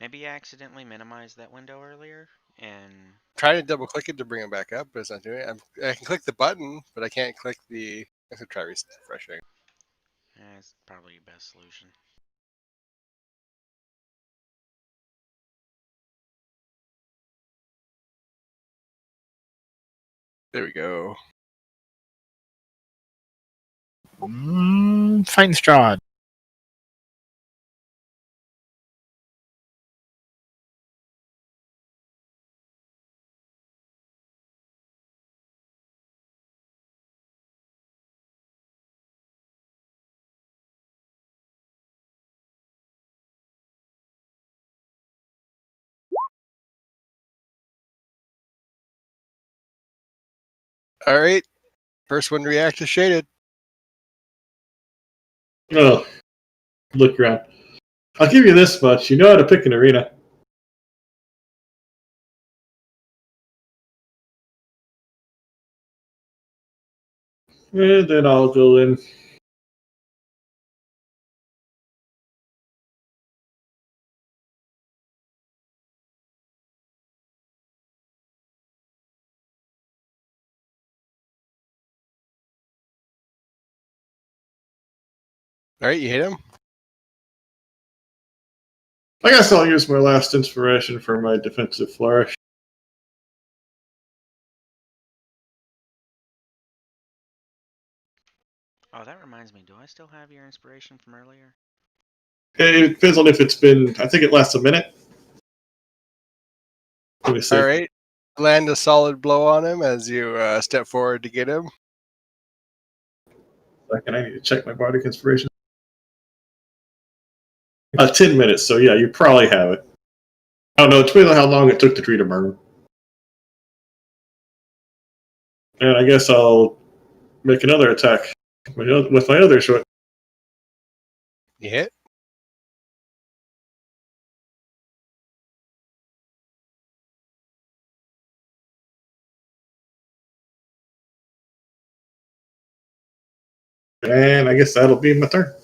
Maybe you accidentally minimized that window earlier and Trying to double click it to bring it back up, but it's not doing it. I can click the button, but I can't click the. I could try refreshing. It's probably your best solution. There we go. Fighting Strahd. All right. First one to react is shaded. Oh, look around. I'll give you this much. You know how to pick an arena. And then I'll go in. All right, you hit him. I guess I'll use my last inspiration for my defensive flourish. Oh, that reminds me. Do I still have your inspiration from earlier? It depends on if it's been. I think it lasts a minute. Let me see. All right. Land a solid blow on him as you step forward to get him. Second, I need to check my bardic inspiration. 10 minutes, so yeah, you probably have it. I don't know, it depends on how long it took the tree to burn. And I guess I'll make another attack with my other short. You hit. And I guess that'll be my turn.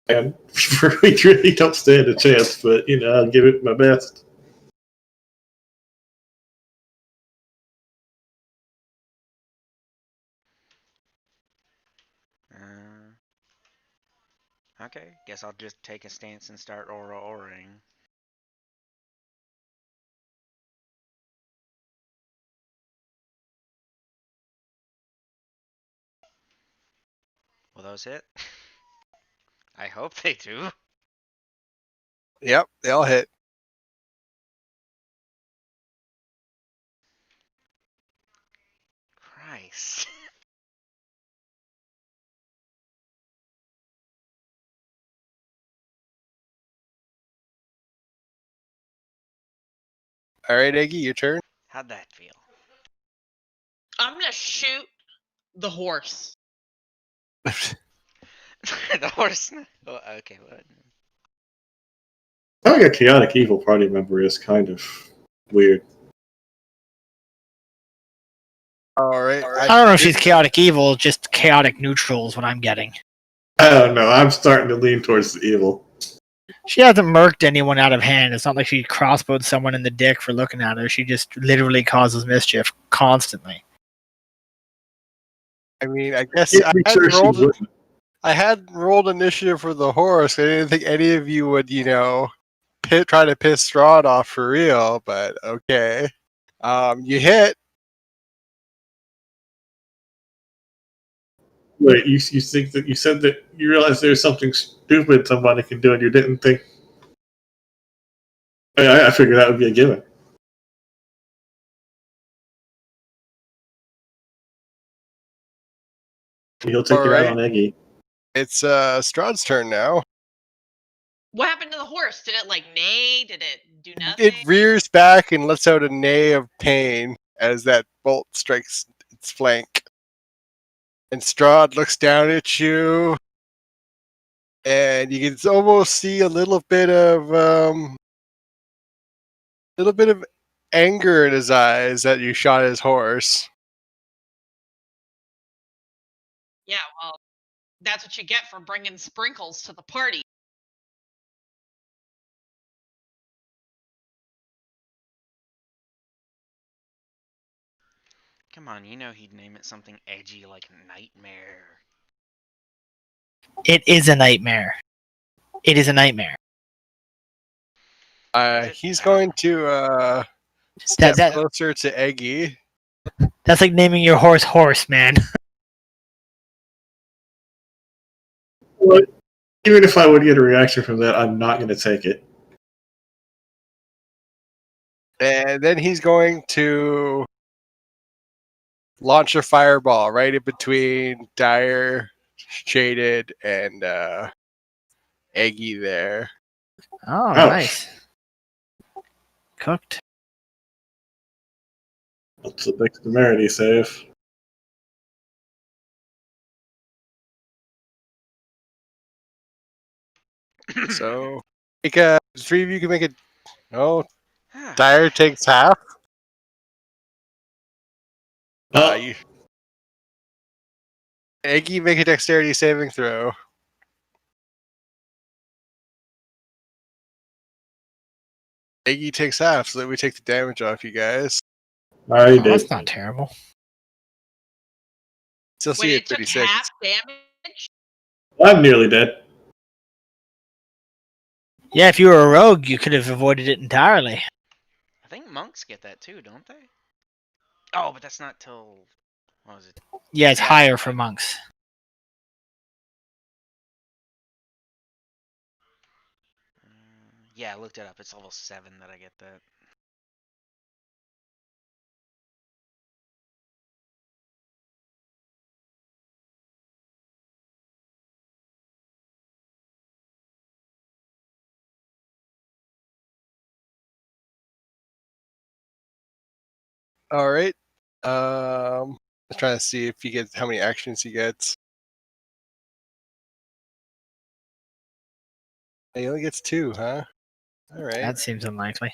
And we really don't stand a chance, but you know, I'll give it my best. Okay, guess I'll just take a stance and start aura-oraing. Will those hit? I hope they do. Yep, they all hit. Christ. All right, Eggy, your turn. How'd that feel? I'm gonna shoot the horse. The horse. Oh, okay, what? Having a chaotic evil party member is kind of weird. All right. I don't know if she's chaotic evil, just chaotic neutral is what I'm getting. I don't know. I'm starting to lean towards the evil. She hasn't murked anyone out of hand. It's not like she crossbowed someone in the dick for looking at her. She just literally causes mischief constantly. I mean, I guess Yeah, be sure she wouldn't. I hadn't rolled initiative for the horse. I didn't think any of you would, try to piss Strahd off for real. But okay, you hit. Wait, you think that you said that you realized there's something stupid somebody can do and you didn't think? I figured that would be a given. He'll take it out on Eggy. It's Strahd's turn now. What happened to the horse? Did it like neigh? Did it do nothing? It rears back and lets out a neigh of pain as that bolt strikes its flank. And Strahd looks down at you, and you can almost see a little bit of anger in his eyes that you shot his horse. Yeah, well, that's what you get for bringing sprinkles to the party. Come on, you know he'd name it something edgy like Nightmare. It is a nightmare. It is a nightmare. Is it? He's I don't going know. to step That closer to Eggy. that's like naming your horse, man. Well, even if I would get a reaction from that, I'm not going to take it. And then he's going to launch a fireball right in between Dire, Shaded, and Eggy there. Oh, Ouch. nice. Cooked. That's a dexterity save. So, the three of you can make it. Oh, Dire takes half. Oh, You, Eggy, make a dexterity saving throw. Eggy takes half, so that we take the damage off you guys. I Oh, did. that's not terrible. Still Wait, see it at took 36. half damage? I'm nearly dead. Yeah, if you were a rogue, you could have avoided it entirely. I think monks get that too, don't they? Oh, but that's not till what was it? Yeah, it's higher for monks. Yeah, I looked it up. It's level 7 that I get that. All right. I'm trying to see if he gets how many actions he gets. He only gets 2, huh? All right. That seems unlikely.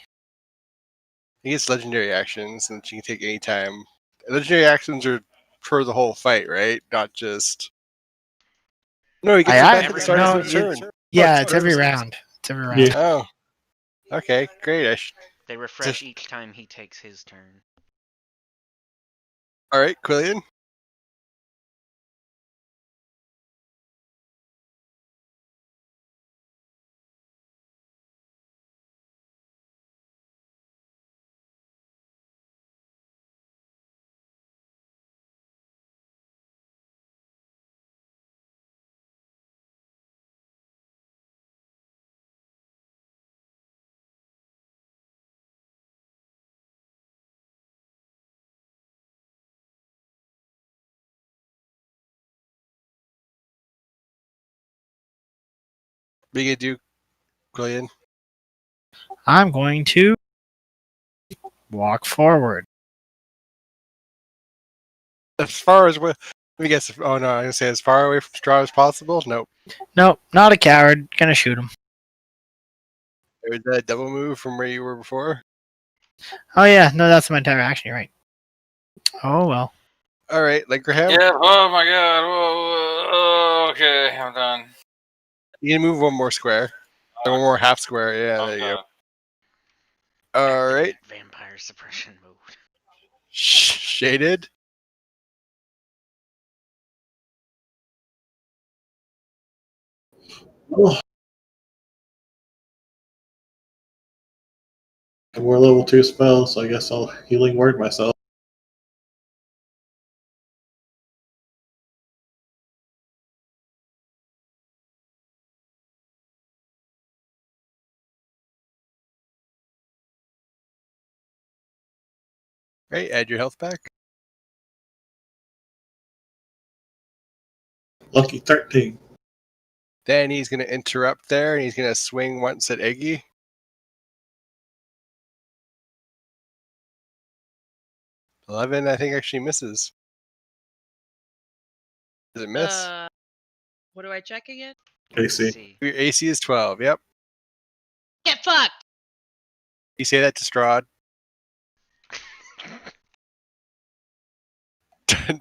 He gets legendary actions, and you can take any time. Legendary actions are for the whole fight, right? Not just. No, he gets it back at the start no, of his turn. yeah, Oh, it's every round. It's every round. Yeah. Oh, okay, great. They refresh each time he takes his turn. All right, Quillian. What are you gonna do, Quillian? I'm going to walk forward. As far as what? Let me guess. Oh no, I'm gonna say as far away from Strahd as possible. Nope. Nope, not a coward. Gonna shoot him. There's that double move from where you were before. Oh yeah, no, that's my entire action. You're right. Oh well. All right, Linkerham. Yeah. Oh my God. Whoa. Okay, I'm done. You can move one more square. One more half square. Yeah, there you go. All right. Activate vampire suppression mode. Shaded. Oh. And we're level 2 spells, so I guess I'll healing word myself. Right, add your health back. Lucky 13. Then he's going to interrupt there, and he's going to swing once at Eggy. $11, I think, actually misses. Does it miss? What do I check again? AC. Your AC is 12. Yep. Get fucked! You say that to Strahd.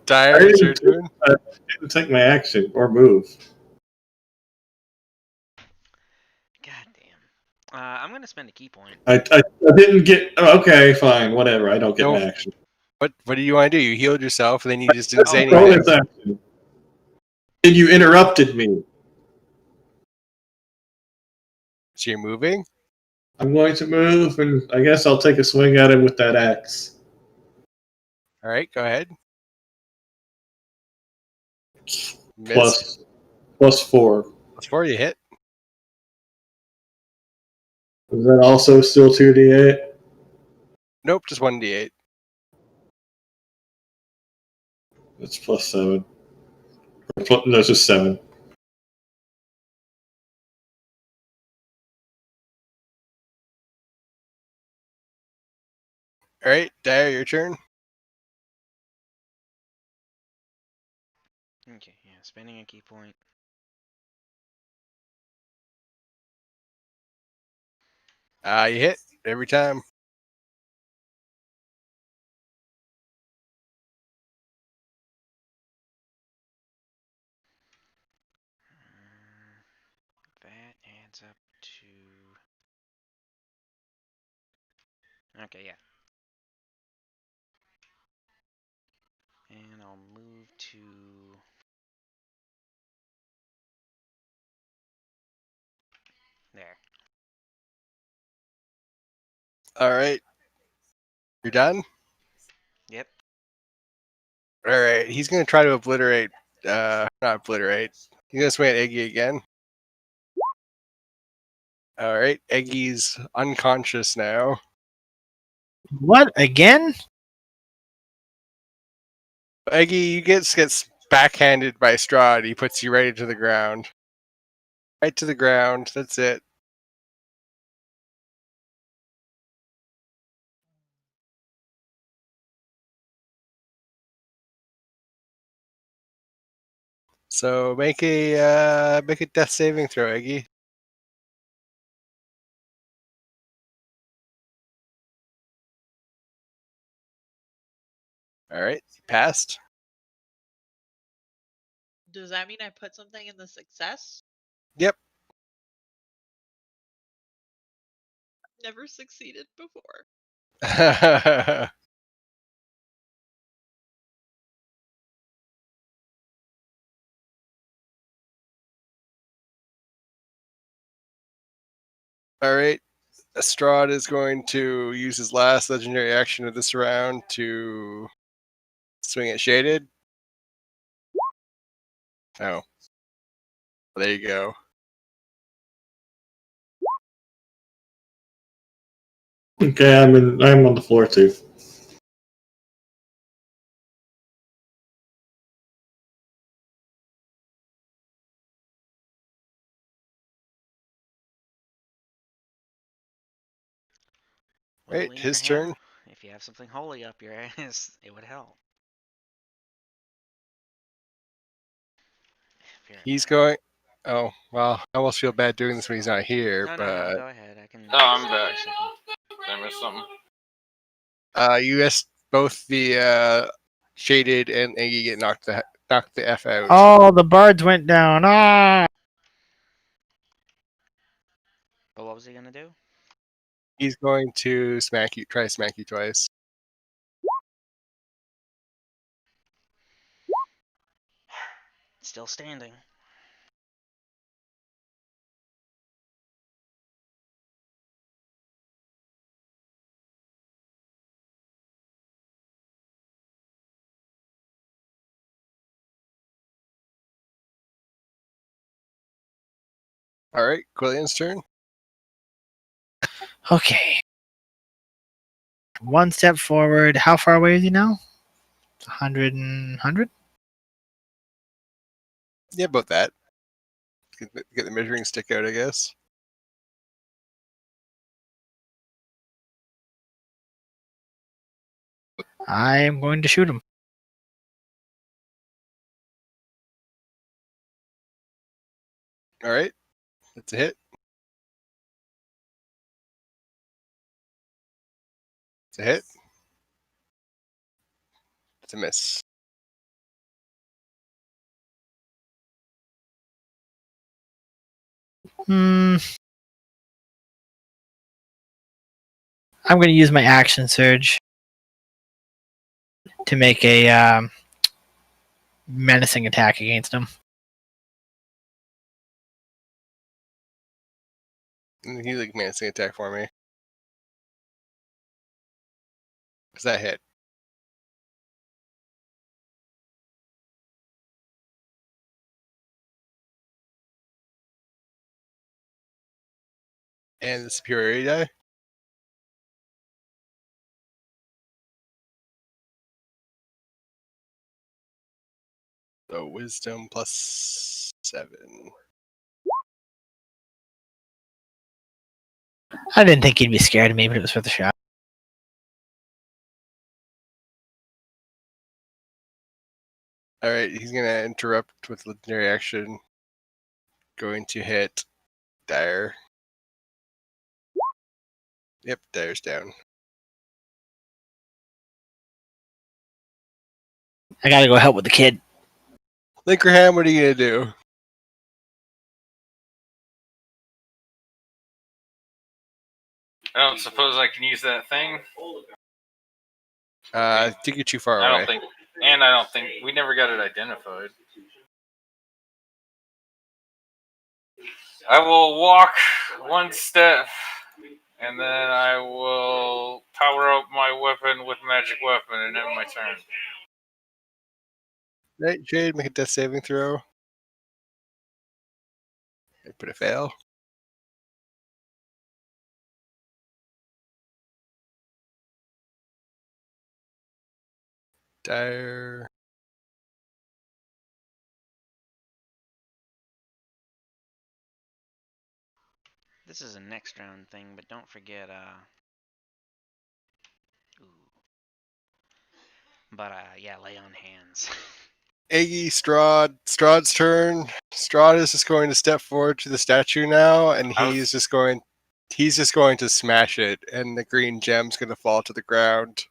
Dire, it's your turn. I didn't take my action or move. God damn. I'm gonna spend a key point. I didn't get. Oh, okay, fine, whatever. I don't get Nope. an action. What do you want to do? You healed yourself, and then you just didn't say anything. Bonus action. And you interrupted me. So you're moving? I'm going to move, and I guess I'll take a swing at him with that axe. All right, go ahead. Miss. Plus 4. Before you hit. Is that also still 2d8? Nope, just 1d8. That's plus 7. No, it's just 7. All right, Dyer, your turn. Okay, yeah, spending a key point. You hit every time. That adds up to. Okay, yeah. And I'll move to. There. All right. You're done? Yep. All right. He's going to try to obliterate. Not obliterate. He's going to swing at Eggy again. All right. Eggy's unconscious now. What again? Eggy gets backhanded by Strahd. He puts you right into the ground. Right to the ground. That's it. So make a death saving throw, Eggy. All right. You passed. Does that mean I put something in the success? Yep. Never succeeded before. All right. Strahd is going to use his last legendary action of this round to swing at Shaded. Oh. There you go. Okay, I'm on the floor too. Well, Right, his turn. If you have something holy up your ass, it would help. He's going. Oh, well, I almost feel bad doing this when he's not here, No, but go ahead. I can. Oh, I'm back. Did I miss something? you asked both the Shaded and Eggy get knocked the F out. Oh, the bards went down. Ah! But what was he gonna do? He's going to try to smack you twice. Still standing. All right, Quillian's turn. Okay. One step forward. How far away is he now? 100 and 100? Yeah, about that. Get the measuring stick out, I guess. I am going to shoot him. All right, that's a hit. It's a hit. It's a miss. I'm going to use my action surge. to make a menacing attack against him. He's like menacing attack for me. Does that hit? And the superiority die? So wisdom plus 7. I didn't think he'd be scared of me, but it was worth a shot. Alright, he's gonna interrupt with legendary action. Going to hit Dire. Yep, Dire's down. I gotta go help with the kid. Linkerham, what are you gonna do? I don't suppose I can use that thing. I think you're too far away. I don't think, and I don't think we never got it identified. I will walk one step, and then I will power up my weapon with magic weapon, and end my turn. Right, Jade, make a death saving throw. Put a fail. Dire. This is a next round thing, but don't forget, ooh. But, yeah, lay on hands. Aggie, Strahd. Strahd's turn. Strahd is just going to step forward to the statue now, and he's just going to smash it, and the green gem's going to fall to the ground.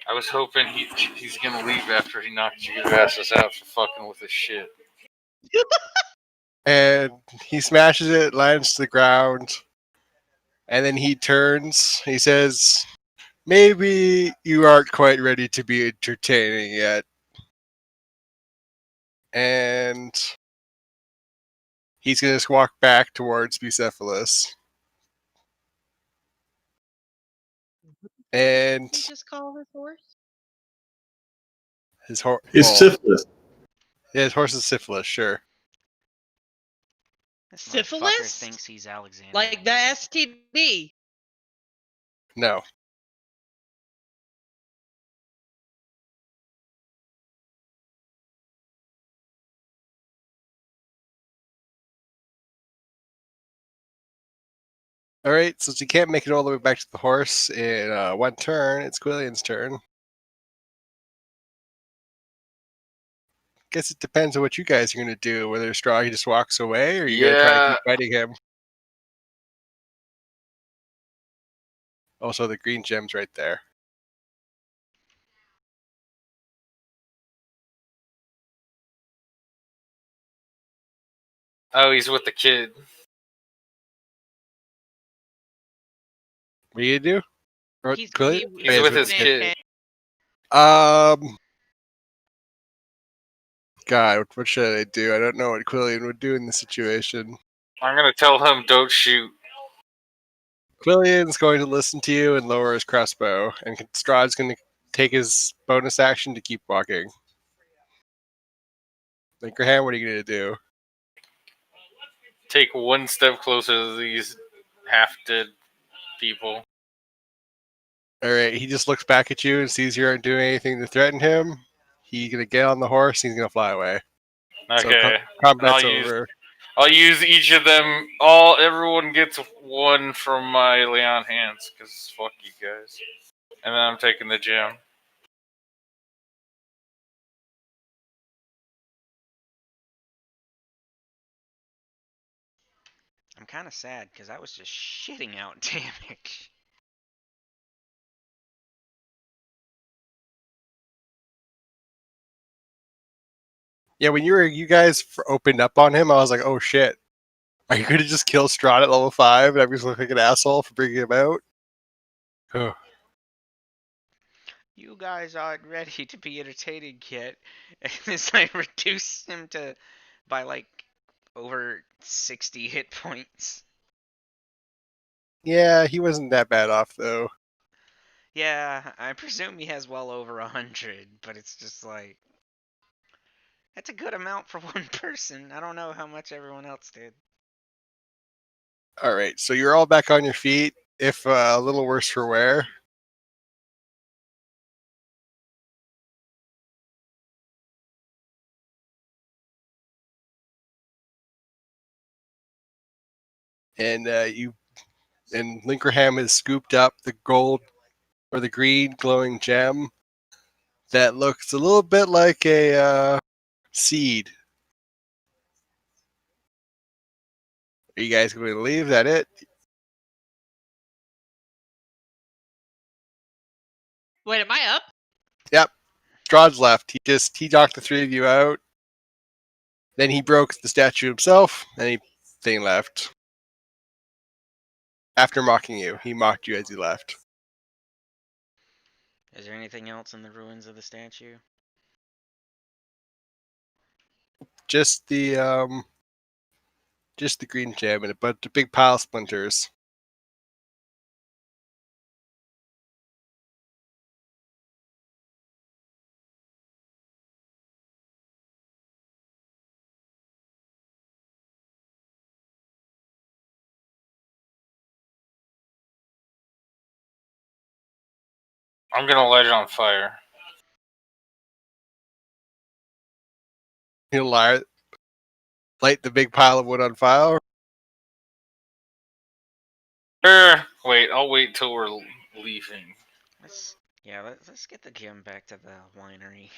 I was hoping he's gonna leave after he knocked you asses out for fucking with his shit. And he smashes it, lands to the ground, and then he turns. He says, "Maybe you aren't quite ready to be entertaining yet." And he's going to just walk back towards Bucephalus. And Did you just call his horse? his horse. It's syphilis. Yeah, his horse is syphilis, sure. This motherfucker Syphilis? thinks he's Alexander. Like the STD? No. All right, since you can't make it all the way back to the horse in one turn, it's Quillian's turn. Guess it depends on what you guys are going to do. Whether Strahd just walks away, or you're going to try to keep fighting him. Also, the green gem's right there. Oh, he's with the kid. What do you do? Or He's Quillian? He's with his kid. God, what should I do? I don't know what Quillian would do in this situation. I'm gonna tell him don't shoot. Quillian's going to listen to you and lower his crossbow, and Strahd's going to take his bonus action to keep walking. Linkerham, what are you going to do? Take one step closer to these half-dead people. All right, he just looks back at you and sees you aren't doing anything to threaten him. He's going to get on the horse, and he's going to fly away. Okay. So combat's over. I'll use each of them. Everyone gets one from my lay on hands, because fuck you guys. And then I'm taking the gem. I'm kind of sad because I was just shitting out damage. Yeah, when you guys opened up on him, I was like, oh shit. Are you going to just kill Strahd at level 5 and I'm just look like an asshole for bringing him out? Oh. You guys aren't ready to be entertaining yet. And as I reduce him by like over 60 hit points. Yeah, he wasn't that bad off though. Yeah, I presume he has well over 100, but it's just like that's a good amount for one person. I don't know how much everyone else did. All right, so you're all back on your feet, if a little worse for wear. And Linkerham has scooped up the gold or the green glowing gem that looks a little bit like a seed. Are you guys going to leave? That it? Wait, am I up? Yep. Strahd's left. He knocked the three of you out. Then he broke the statue himself, and he left. After mocking you, he mocked you as he left. Is there anything else in the ruins of the statue? Just the green gem and a big pile of splinters. I'm gonna light it on fire. He'll light the big pile of wood on fire. Wait, I'll wait till we're leaving. Let's get the gem back to the winery.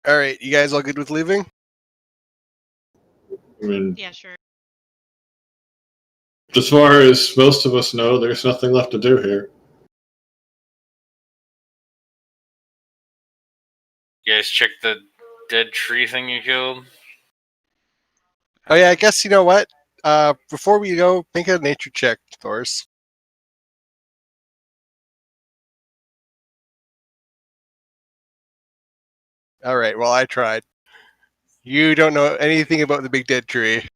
All right, you guys all good with leaving? I mean, Yeah, sure. as far as most of us know, there's nothing left to do here. You guys check the dead tree thing you killed? Oh yeah, I guess you know what? Before we go, make a nature check, Thors. All right, well I tried. You don't know anything about the big dead tree.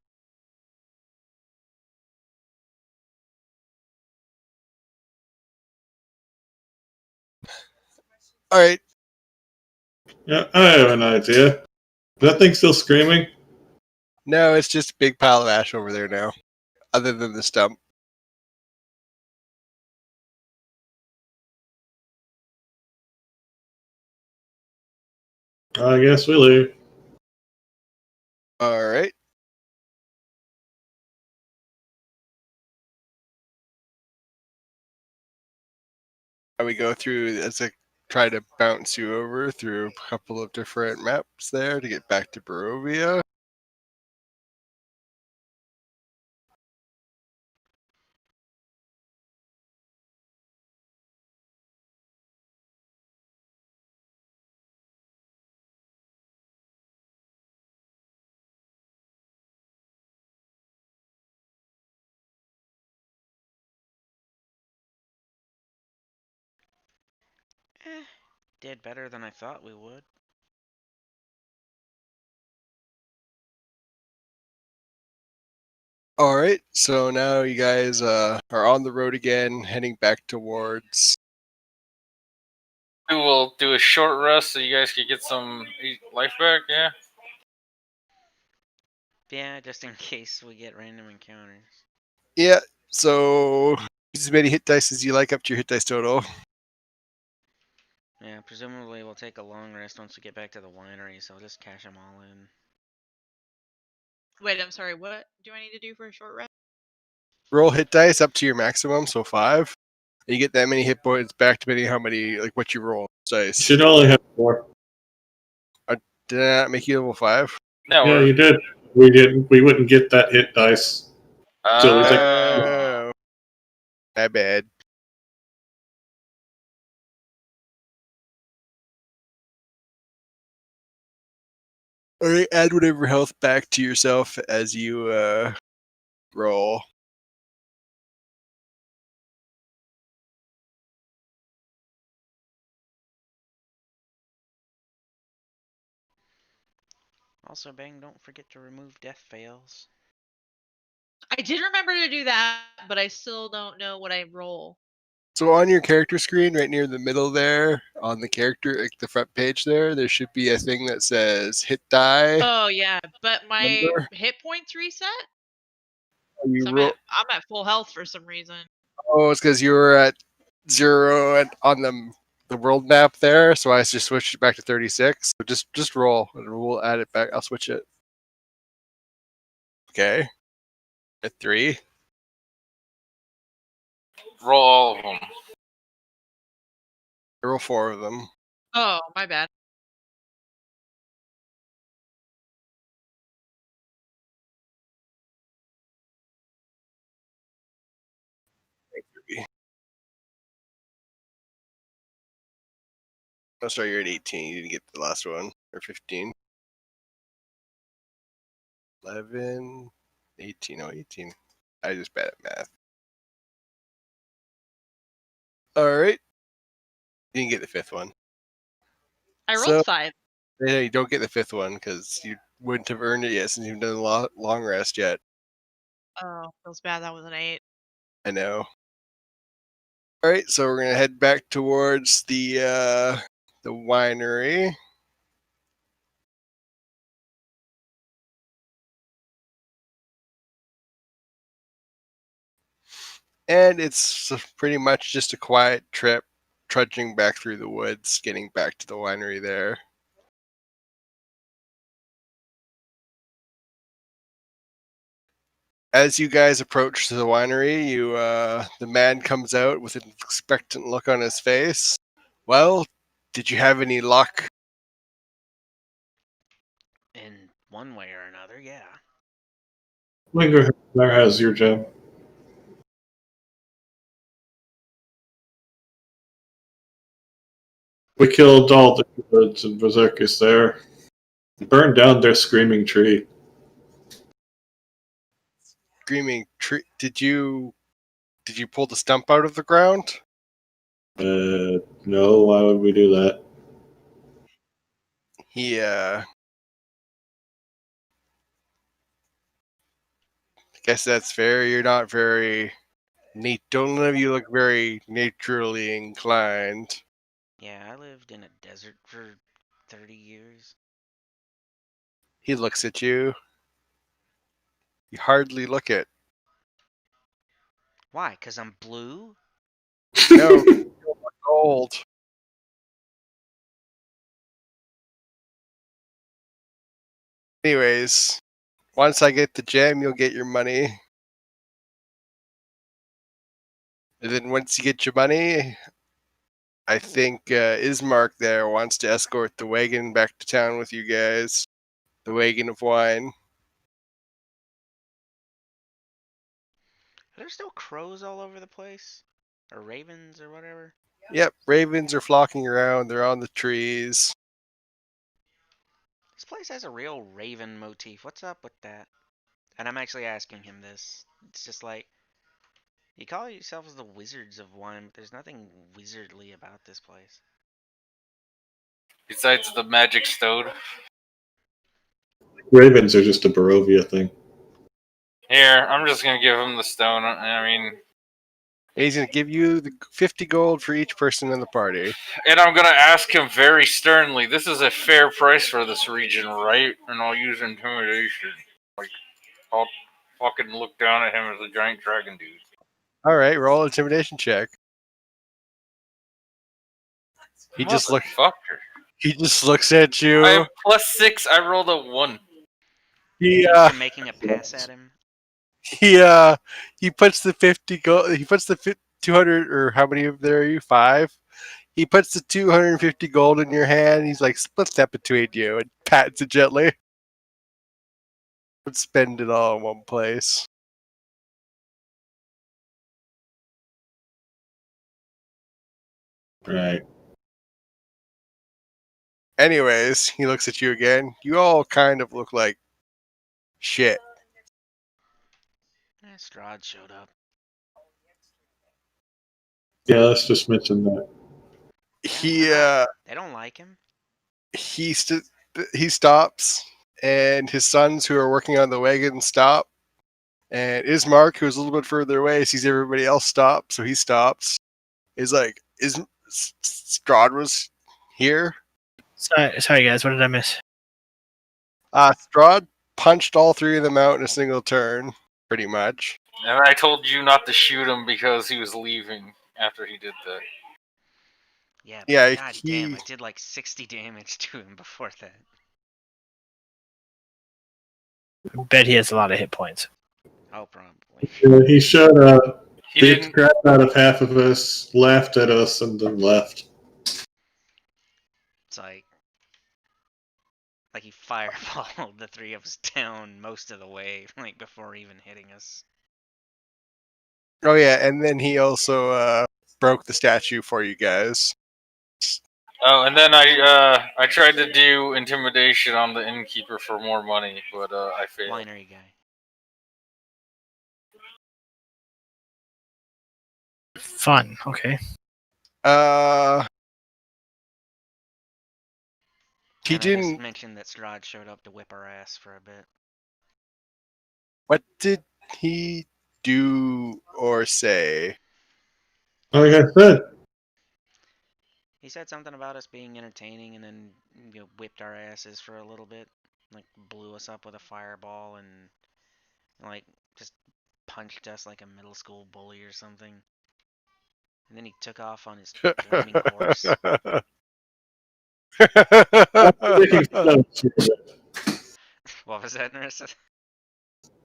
All right. Yeah, I have an idea. That thing still screaming? No, it's just a big pile of ash over there now, other than the stump. I guess we leave. All right. And we go through as I try to bounce you over through a couple of different maps there to get back to Barovia. Did better than I thought we would. All right, so now you guys are on the road again, heading back towards. We will do a short rest so you guys can get some life back, yeah? Yeah, just in case we get random encounters. Yeah, so use as many hit dice as you like up to your hit dice total. Yeah, presumably we'll take a long rest once we get back to the winery, so I'll just cash them all in. Wait, I'm sorry. What do I need to do for a short rest? Roll hit dice up to your maximum, so 5. And you get that many hit points back depending how many, like what you roll. Dice. You should only have 4. Did I not make you level 5? No, Yeah, you did. We didn't. We wouldn't get that hit dice. So we take. Oh, my bad. Alright, add whatever health back to yourself as you roll. Also, Bang, don't forget to remove death fails. I did remember to do that, but I still don't know what I roll. So on your character screen, right near the middle there, on the character, like the front page there should be a thing that says hit die. Oh yeah, but my Number? hit points reset. You So roll. I'm at full health for some reason. Oh, it's because you were at 0 on the world map there, so I just switched it back to 36. So just roll, and we'll add it back. I'll switch it. Okay. At 3. Roll all of them. Roll 4 of them. Oh, my bad. Oh, sorry, you're at 18. You didn't get the last one. Or 15. 11. 18. Oh, 18. I just bad at math. Alright. You didn't get the 5th one. I rolled So- 5. Yeah, you don't get the 5th one because you wouldn't have earned it yet since you've done a long rest yet. Oh, feels bad. That was an 8. I know. Alright, so we're gonna head back towards the winery. And it's pretty much just a quiet trip, trudging back through the woods, getting back to the winery there. As you guys approach the winery, the man comes out with an expectant look on his face. Well, did you have any luck? In one way or another, yeah. Linger there has your gem. We killed all the birds and berserkers there. Burned down their screaming tree. Screaming tree. Did you pull the stump out of the ground? No, why would we do that? I guess that's fair. You're not very neat. Don't none of you look very naturally inclined. Yeah, I lived in a desert for 30 years. He looks at you. You hardly look it. Why? 'Cause I'm blue? No, gold. Anyways, once I get the gem, you'll get your money. And then once you get your money, I think Ismark there wants to escort the wagon back to town with you guys. The wagon of wine. Are there still crows all over the place? Or ravens or whatever? Yep, ravens are flocking around. They're on the trees. This place has a real raven motif. What's up with that? And I'm actually asking him this. It's just like, you call yourselves the wizards of wine, but there's nothing wizardly about this place. Besides the magic stone. Ravens are just a Barovia thing. Here, I'm just gonna give him the stone. I mean, He's going to give you the 50 gold for each person in the party. and I'm gonna ask him very sternly. This is a fair price for this region, right? And I'll use intimidation. Like, I'll fucking look down at him as a giant dragon dude. All right, roll an intimidation check. He just Motherfucker. He just looks at you. I have +6. I rolled a 1. He You're making a pass at him. he puts the 50 gold. He puts the 200 or how many of there are you? 5. He puts the 250 gold in your hand. He's like, split that between you, and pats it gently. But spend it all in one place. Right. Anyways, he looks at you again. You all kind of look like shit. Strahd showed up. Yeah, let's just mention that. He They don't like him. he stops and his sons who are working on the wagon stop. And Ismark, who's a little bit further away, sees everybody else stop, so he stops. He's like, "Is Strahd was here?" Sorry, guys. What did I miss? Strahd punched all three of them out in a single turn, pretty much. And I told you not to shoot him because he was leaving after he did that. Yeah, but Yeah, god damn, I did like 60 damage to him before that. I bet he has a lot of hit points. Oh, probably. He showed up, He beat the didn't. crap out of half of us, laughed at us, and then left. It's like he fireballed the three of us down most of the way, like before even hitting us. Oh yeah, and then he also broke the statue for you guys. Oh, and then I tried to do intimidation on the innkeeper for more money, but I failed. Winery guy. Fun. Okay. He And I just didn't. mentioned that Strahd showed up to whip our ass for a bit. What did he do or say? Like I said, He said something about us being entertaining, and then whipped our asses for a little bit, like blew us up with a fireball, and like just punched us like a middle school bully or something. And then he took off on his flaming horse. making fun of us for a bit, What was that, Narissa?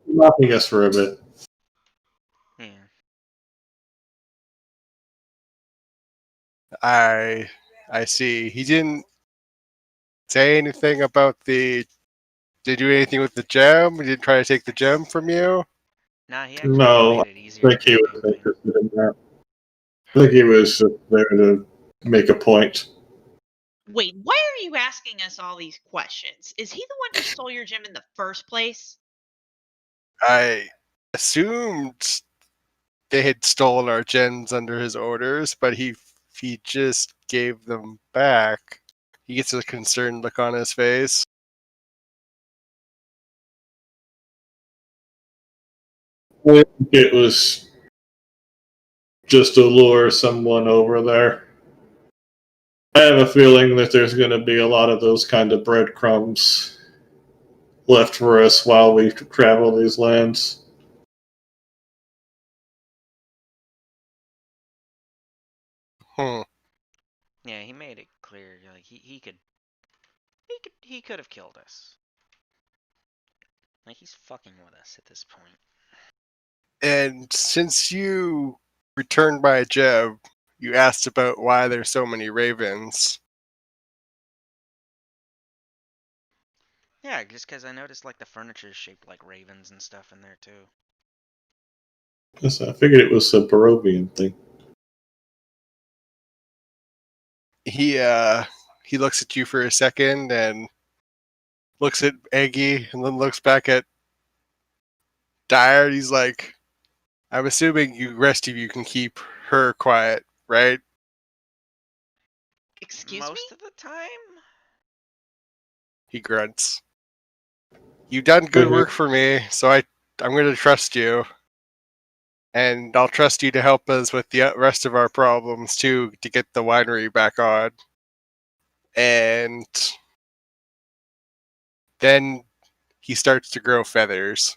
mocking us for a bit. Yeah. I see. He didn't say anything about the. Did he do anything with the gem? He didn't try to take the gem from you. Nah, he actually No, made it I easier think to he get was damn thing. interested in that. I think he was just there to make a point. Wait, why are you asking us all these questions? Is he the one who stole your gem in the first place? I assumed they had stolen our gems under his orders, but he just gave them back. He gets a concerned look on his face. I think it was just to lure someone over there. I have a feeling that there's going to be a lot of those kind of breadcrumbs left for us while we travel these lands. Hmm. Yeah, he made it clear, like he could have killed us. Like he's fucking with us at this point. And since you returned by Jeb, you asked about why there's so many ravens. Yeah, just because I noticed like the furniture is shaped like ravens and stuff in there too. Yes, I figured it was a Barovian thing. He looks at you for a second and looks at Eggy and then looks back at Dyer. He's like, I'm assuming you rest of you can keep her quiet, right? Excuse Most me? of the time. He grunts. You've done good work for me, so I'm going to trust you. And I'll trust you to help us with the rest of our problems too, to get the winery back on. And then he starts to grow feathers.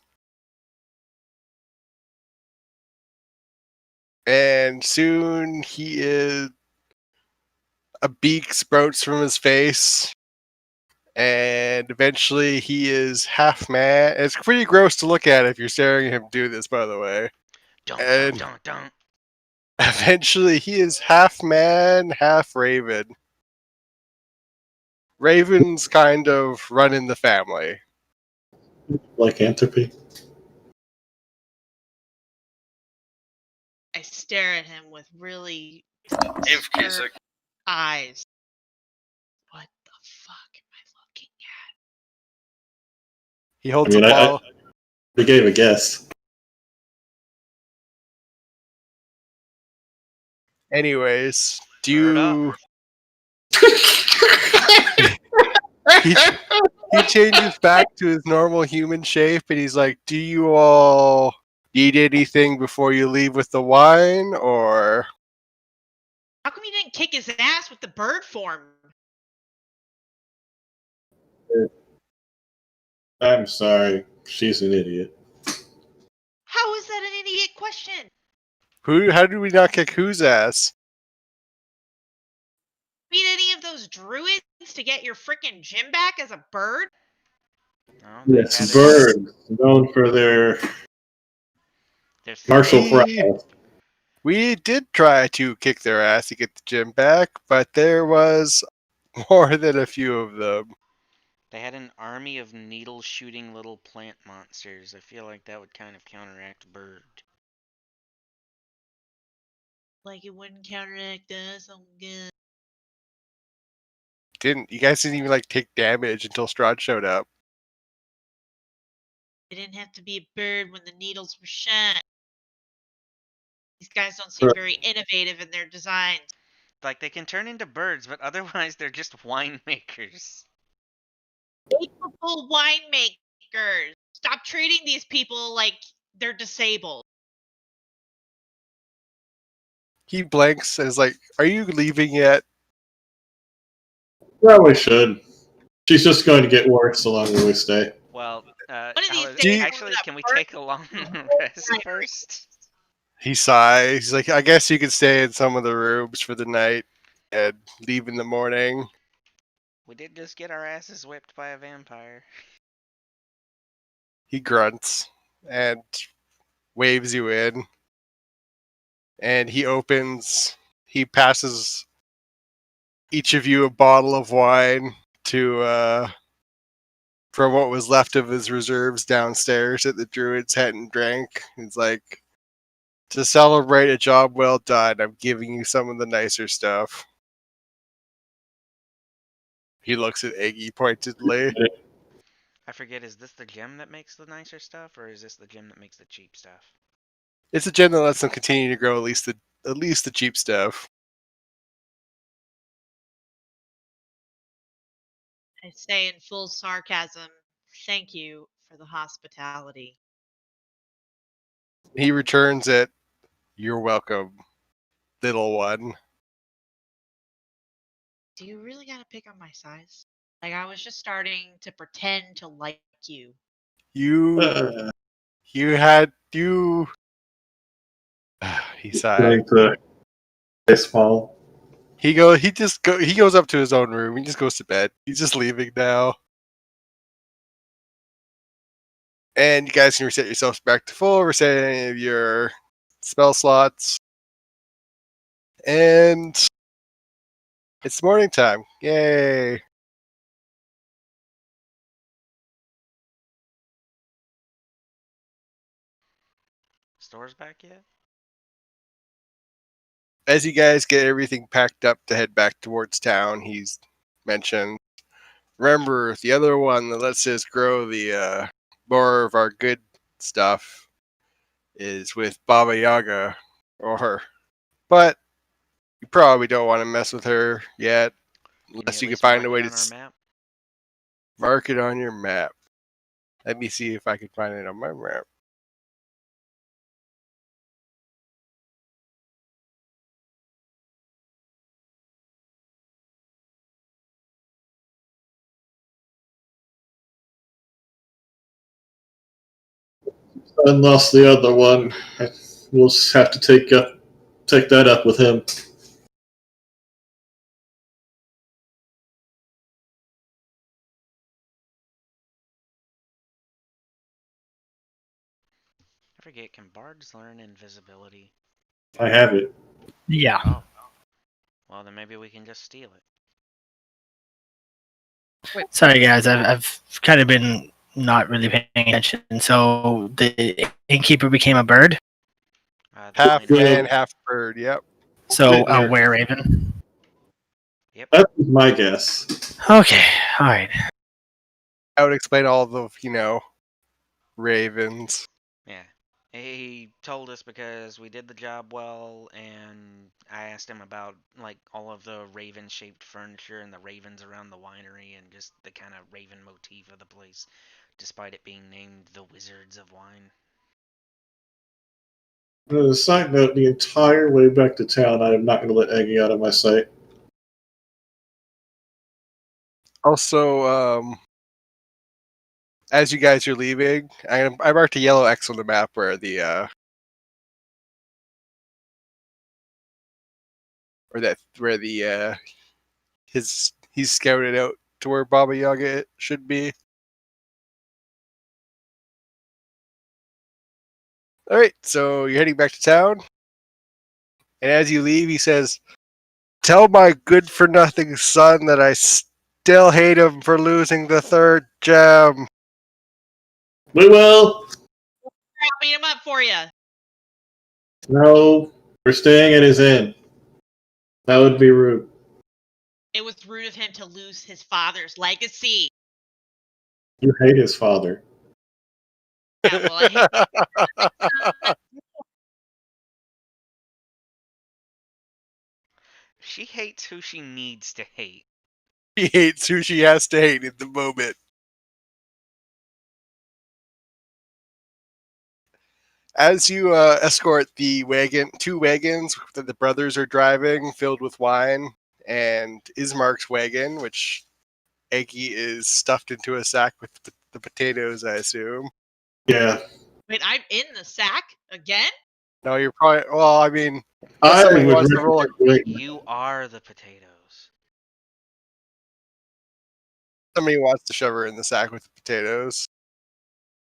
And soon a beak sprouts from his face. And eventually he is half man. It's pretty gross to look at if you're staring at him do this, by the way. And Don't. eventually he is half man, half raven. Ravens kind of run in the family. Lycanthropy. I stare at him with really If stern Kizik. eyes. What the fuck am I looking at? He holds I mean, a ball. we gave a guess. Anyways, do Bird you... up. he changes back to his normal human shape, and he's like, "Do you all need anything before you leave with the wine, or?" How come you didn't kick his ass with the bird form? I'm sorry. She's an idiot. How is that an idiot question? How did we not kick whose ass? Beat any of those druids to get your freaking Jim back as a bird? Oh, they've Yes, had it. birds known for their Their martial He- prowess. We did try to kick their ass to get the gym back, but there was more than a few of them. They had an army of needle-shooting little plant monsters. I feel like that would kind of counteract bird. Like it wouldn't counteract us. Oh god. You guys didn't even like take damage until Strahd showed up. It didn't have to be a bird when the needles were shot. These guys don't seem Right. very innovative in their designs. Like, they can turn into birds, but otherwise they're just winemakers. Capable winemakers. Stop treating these people like they're disabled. He blanks and is like, "Are you leaving yet?" Probably should. She's just going to get worse the longer we stay. Well, One of these Alice, days, actually, that can we bird- take a long rest first? He sighs. He's like, "I guess you could stay in some of the rooms for the night and leave in the morning." We did just get our asses whipped by a vampire. He grunts and waves you in. And he passes each of you a bottle of wine to from what was left of his reserves downstairs that the druids hadn't drank. He's like, "To celebrate a job well done, I'm giving you some of the nicer stuff." He looks at Iggy pointedly. I forget, is this the gem that makes the nicer stuff, or is this the gem that makes the cheap stuff? It's a gem that lets them continue to grow at least the cheap stuff. I say in full sarcasm, thank you for the hospitality. He returns it. "You're welcome, little one." Do you really gotta pick on my size? Like I was just starting to pretend to like you. You you had you he sighed. Going to stay small. He goes up to his own room. He just goes to bed. He's just leaving now. And you guys can reset yourselves back to full, reset any of your spell slots. And it's morning time. Yay. Stores back yet? As you guys get everything packed up to head back towards town, he's mentioned, "Remember, the other one that lets us grow the more of our good stuff is with Baba Yaga, but you probably don't want to mess with her yet, unless you can at least find a mark way it to on our map? mark it on your map." Let me see if I can find it on my map. And lost the other one. We'll just have to take that up with him. I forget, can bards learn invisibility? I have it. Yeah. Oh. Well, then maybe we can just steal it. Sorry, guys. I've kind of been not really paying attention. So the innkeeper became a bird. The Half planer. man, half bird. Yep. So a Vintner. were raven. Yep. That was my guess. Okay. All right. I would explain all the ravens. Yeah. He told us because we did the job well, and I asked him about like all of the raven-shaped furniture and the ravens around the winery, and just the kind of raven motif of the place, despite it being named the Wizards of Wine. As a side note, the entire way back to town, I am not going to let Aggie out of my sight. Also, as you guys are leaving, I marked a yellow X on the map where the he's scouted out to where Baba Yaga should be. All right, so you're heading back to town, and as you leave, he says, "Tell my good-for-nothing son that I still hate him for losing the third gem." We will. I'll beat him up for you. No, we're staying at his inn. That would be rude. It was rude of him to lose his father's legacy. You hate his father. Yeah, well, I hate She hates who she needs to hate. He hates who she has to hate in the moment. As you escort the two wagons that the brothers are driving, filled with wine, and Ismark's wagon, which Eggy is stuffed into a sack with the potatoes, I assume. Yeah. Wait, I'm in the sack again? No, you're probably. Well, I mean, I somebody would wants to roll. recommend You are the potatoes. Somebody wants to shove her in the sack with the potatoes.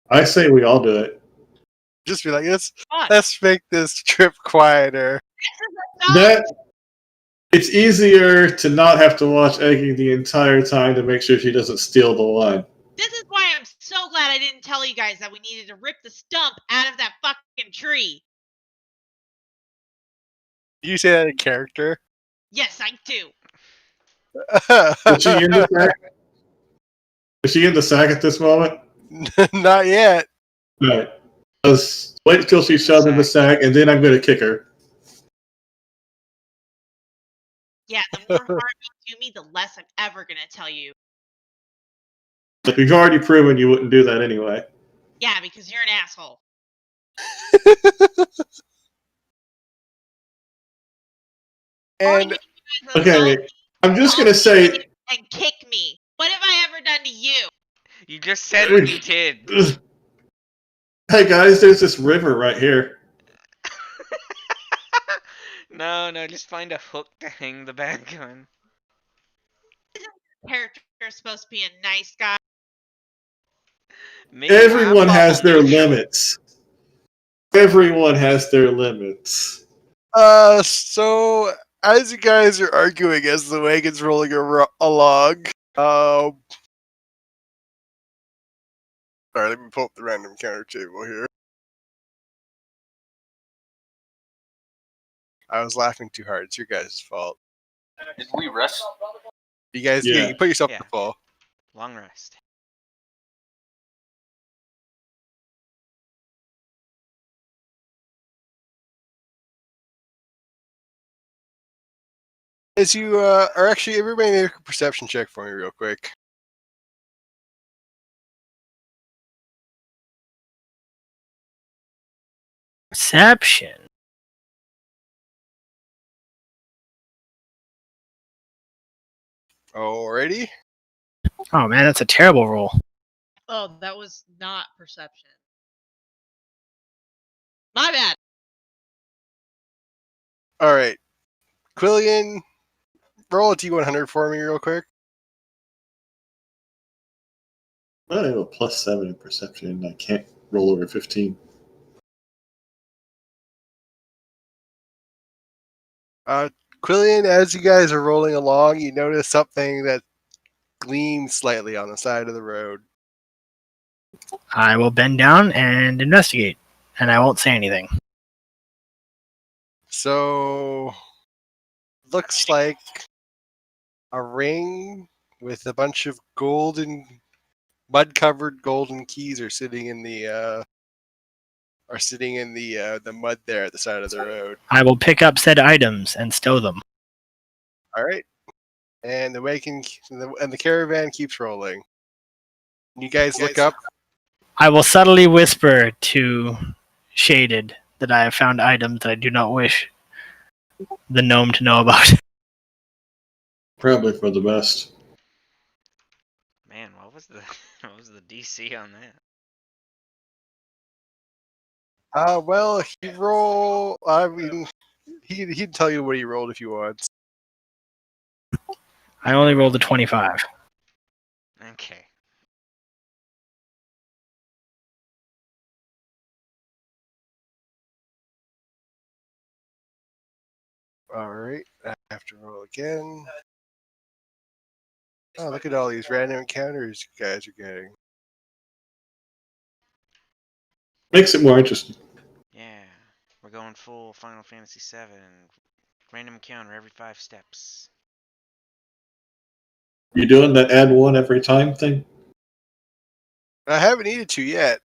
I say we all do it. Just be like, What? let's make this trip quieter. No, That it's easier to not have to watch Eggie the entire time to make sure she doesn't steal the wine. this is why I'm so glad I didn't tell you guys that we needed to rip the stump out of that fucking tree. Did you say that in character? Yes, I do. Is she in the sack? Is she in the sack at this moment? Not yet. No. Let's wait until she's shoved in the sack, and then I'm going to kick her. Yeah, the more harm you do me, the less I'm ever gonna tell you. Like, we've already proven you wouldn't do that anyway. Yeah, because you're an asshole. All And you do is Okay, insult I'm just going to say. and kick me. What have I ever done to you? You just said what you did. Hey guys, there's this river right here. No, just find a hook to hang the bag on. Character is supposed to be a nice guy. Maybe I'm Everyone has their neutral. limits. Everyone has their limits. So as you guys are arguing as the wagon's rolling along, sorry, let me pull up the random counter table here. I was laughing too hard. It's your guys' fault. Did we rest? You guys, Yeah. you put yourself Yeah. to full. Long rest. As you are actually, everybody make a perception check for me real quick. Perception. Alrighty. Oh man, that's a terrible roll. Oh, that was not perception. My bad. Alright. Quillian, roll a D100 for me real quick. I have a +7 in perception, and I can't roll over 15. Quillian, as you guys are rolling along, you notice something that gleams slightly on the side of the road. I will bend down and investigate, and I won't say anything. So, looks like a ring with a bunch of mud-covered golden keys are sitting in the are sitting in the mud there at the side of the road. I will pick up said items and stow them. All right, and the wagon and the caravan keeps rolling. You guys look up. I will subtly whisper to Shaded that I have found items that I do not wish the gnome to know about. Probably for the best. Man, what was the what was the DC on that? Well, he roll. I mean, he'd tell you what he rolled if he wants. I only rolled a 25. Okay. All right, I have to roll again. Oh, look at all these random encounters you guys are getting. Makes it more interesting. Yeah, we're going full Final Fantasy VII. Random encounter every 5 steps. You doing that add one every time thing? I haven't needed to yet.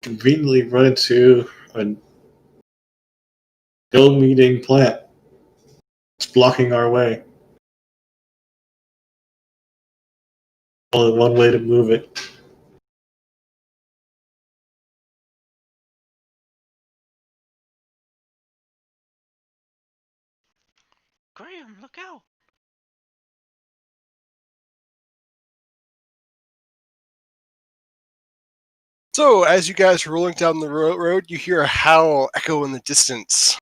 Conveniently run into a ill-meaning plant. It's blocking our way. Only one way to move it. Graham, look out! So, as you guys are rolling down the road, you hear a howl echo in the distance,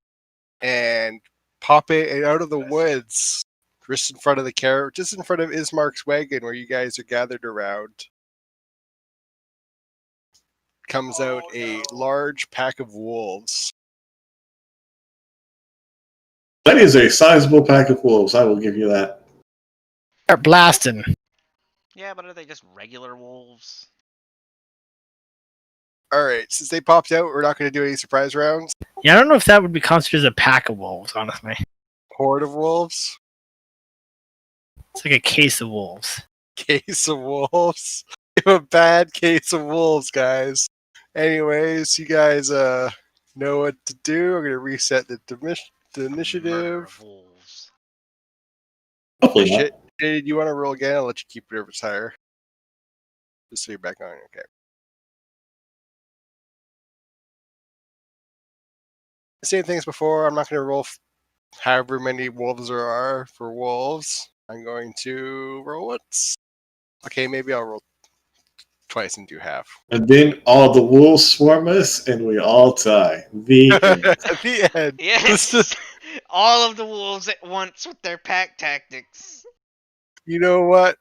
and pop it out of the woods, just in front of just in front of Ismark's wagon, where you guys are gathered around. Comes out a large pack of wolves. That is a sizable pack of wolves, I will give you that. Start blasting. Yeah, but are they just regular wolves? All right, since they popped out, we're not going to do any surprise rounds. Yeah, I don't know if that would be considered as a pack of wolves, honestly. Horde of wolves. It's like a case of wolves. Case of wolves. You have a bad case of wolves, guys. Anyways, you guys know what to do. I'm going to reset the Murder initiative. of wolves. Hopefully not. Shit. Hey, do you want to roll again? I'll let you keep it over higher. Just so you're back on. Okay. Same thing as before. I'm not going to roll however many wolves there are for wolves. I'm going to roll once. Okay, maybe I'll roll twice and do half. And then all the wolves swarm us, and we all die. The end. At the end. Yes! All of the wolves at once with their pack tactics. You know what?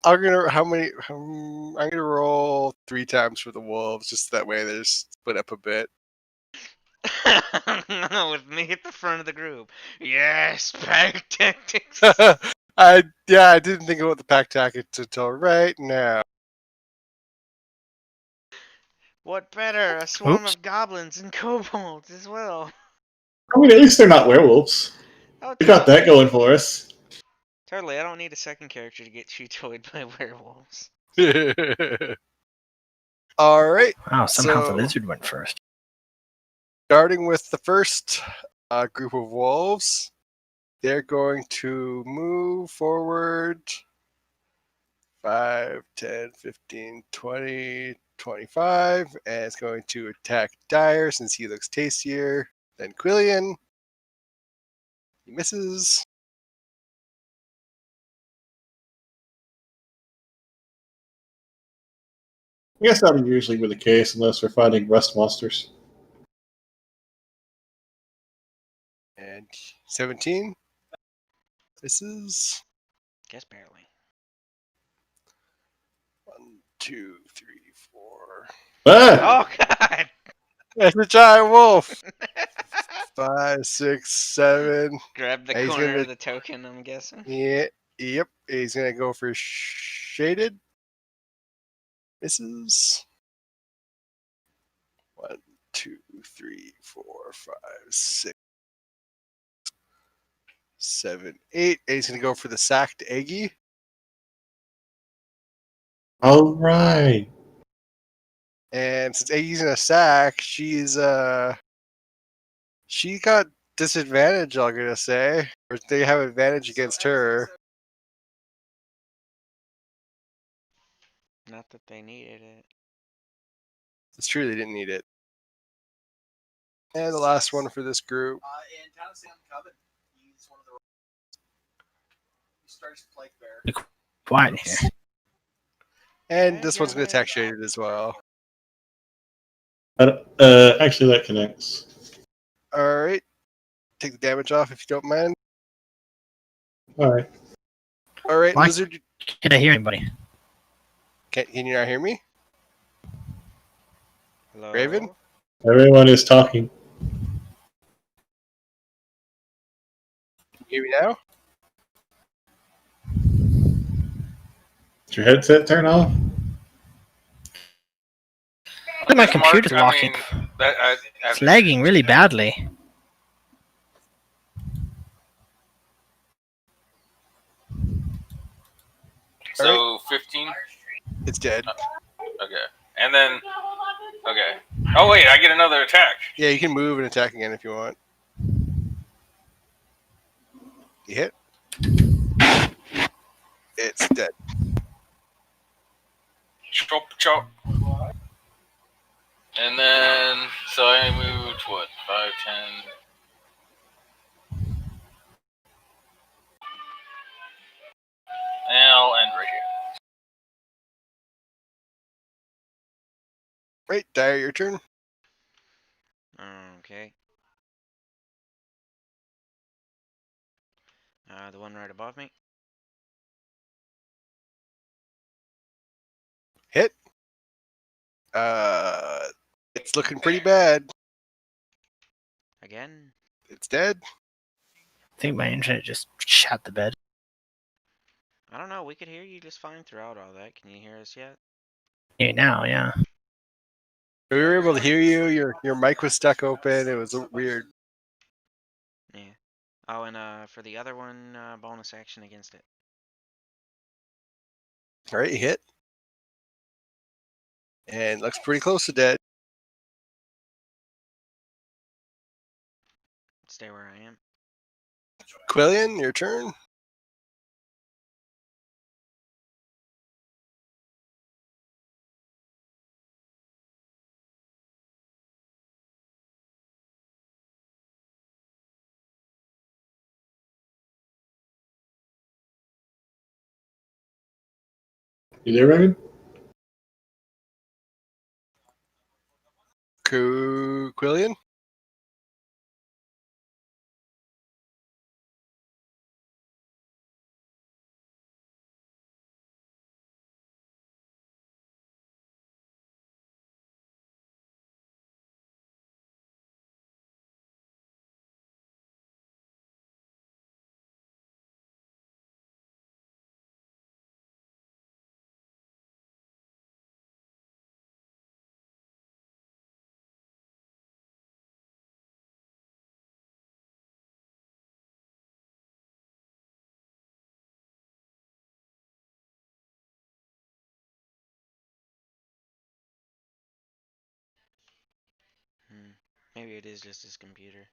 I'm gonna roll 3 times for the wolves, just that way they're split up a bit. With me at the front of the group. Yes, pack tactics. I didn't think about the pack tactics until right now. What better? A swarm Oops. of goblins and kobolds as well. I mean, at least they're not werewolves. Oh, We got that going for us. Totally, I don't need a second character to get cheatoid by werewolves. All right. Wow, somehow the So- lizard went first. Starting with the first group of wolves, they're going to move forward 5, 10, 15, 20, 25, and it's going to attack Dyer since he looks tastier than Quillian. He misses. I guess that would usually be the case unless we're fighting rust monsters. And 17. Misses. Guess barely. 1, 2, 3, 4. Ah! Oh god! That's a giant wolf. 5, 6, 7. Grab the He's corner gonna- of the token, I'm guessing. Yeah, yep. He's gonna go for shaded. Misses. 1, 2, 2, 3, 4, 5, 6, 7, 8. And he's going to go for the sacked Aggie. All right. And since Aggie's in a sack, she got disadvantage, I'm going to say. Or they have advantage against her. Not that they needed it. It's true, they didn't need it. And the last one for this group. Quiet here. And this one's going to attack Shaded as well. Actually, that connects. Alright. Take the damage off if you don't mind. All right. Alright, Why- Lizard. Can I hear anybody? Can you not hear me? Hello? Raven? Everyone is talking. Can you hear me now? Did your headset turn off? Look, my computer's Mark, locking. It's lagging really badly. So 15. It's dead. Okay, and then okay. Oh wait, I get another attack. Yeah, you can move and attack again if you want. You hit. It's dead. Chop chop. And then so I moved what 5, 10. And I'll end right here. Right, Dyer, your turn. Okay. The one right above me. Hit. It's looking pretty bad. Again. It's dead. I think my internet just shot the bed. I don't know. We could hear you just fine throughout all that. Can you hear us yet? Hear you now, yeah. We were able to hear you. Your mic was stuck open. It was weird. Yeah. Oh, and for the other one, bonus action against it. All right, you hit. And looks pretty close to dead. Stay where I am. Quillian, your turn. You there, Raven? Quillian. Maybe it is just his computer.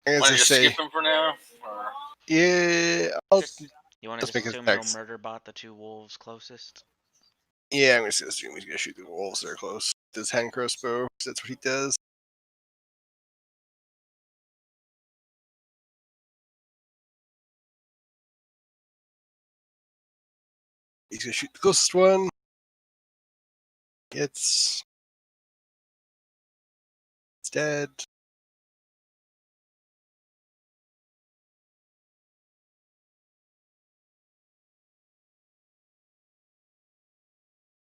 I Want guess to I just say, skip him for now? Or... yeah. I'll You want to Let's just make his assume he'll attacks. murder bot the two wolves closest? Yeah, I'm just gonna assume he's gonna shoot the wolves that are close. Does hand crossbow? That's what he does. He's gonna shoot the closest one. It's dead.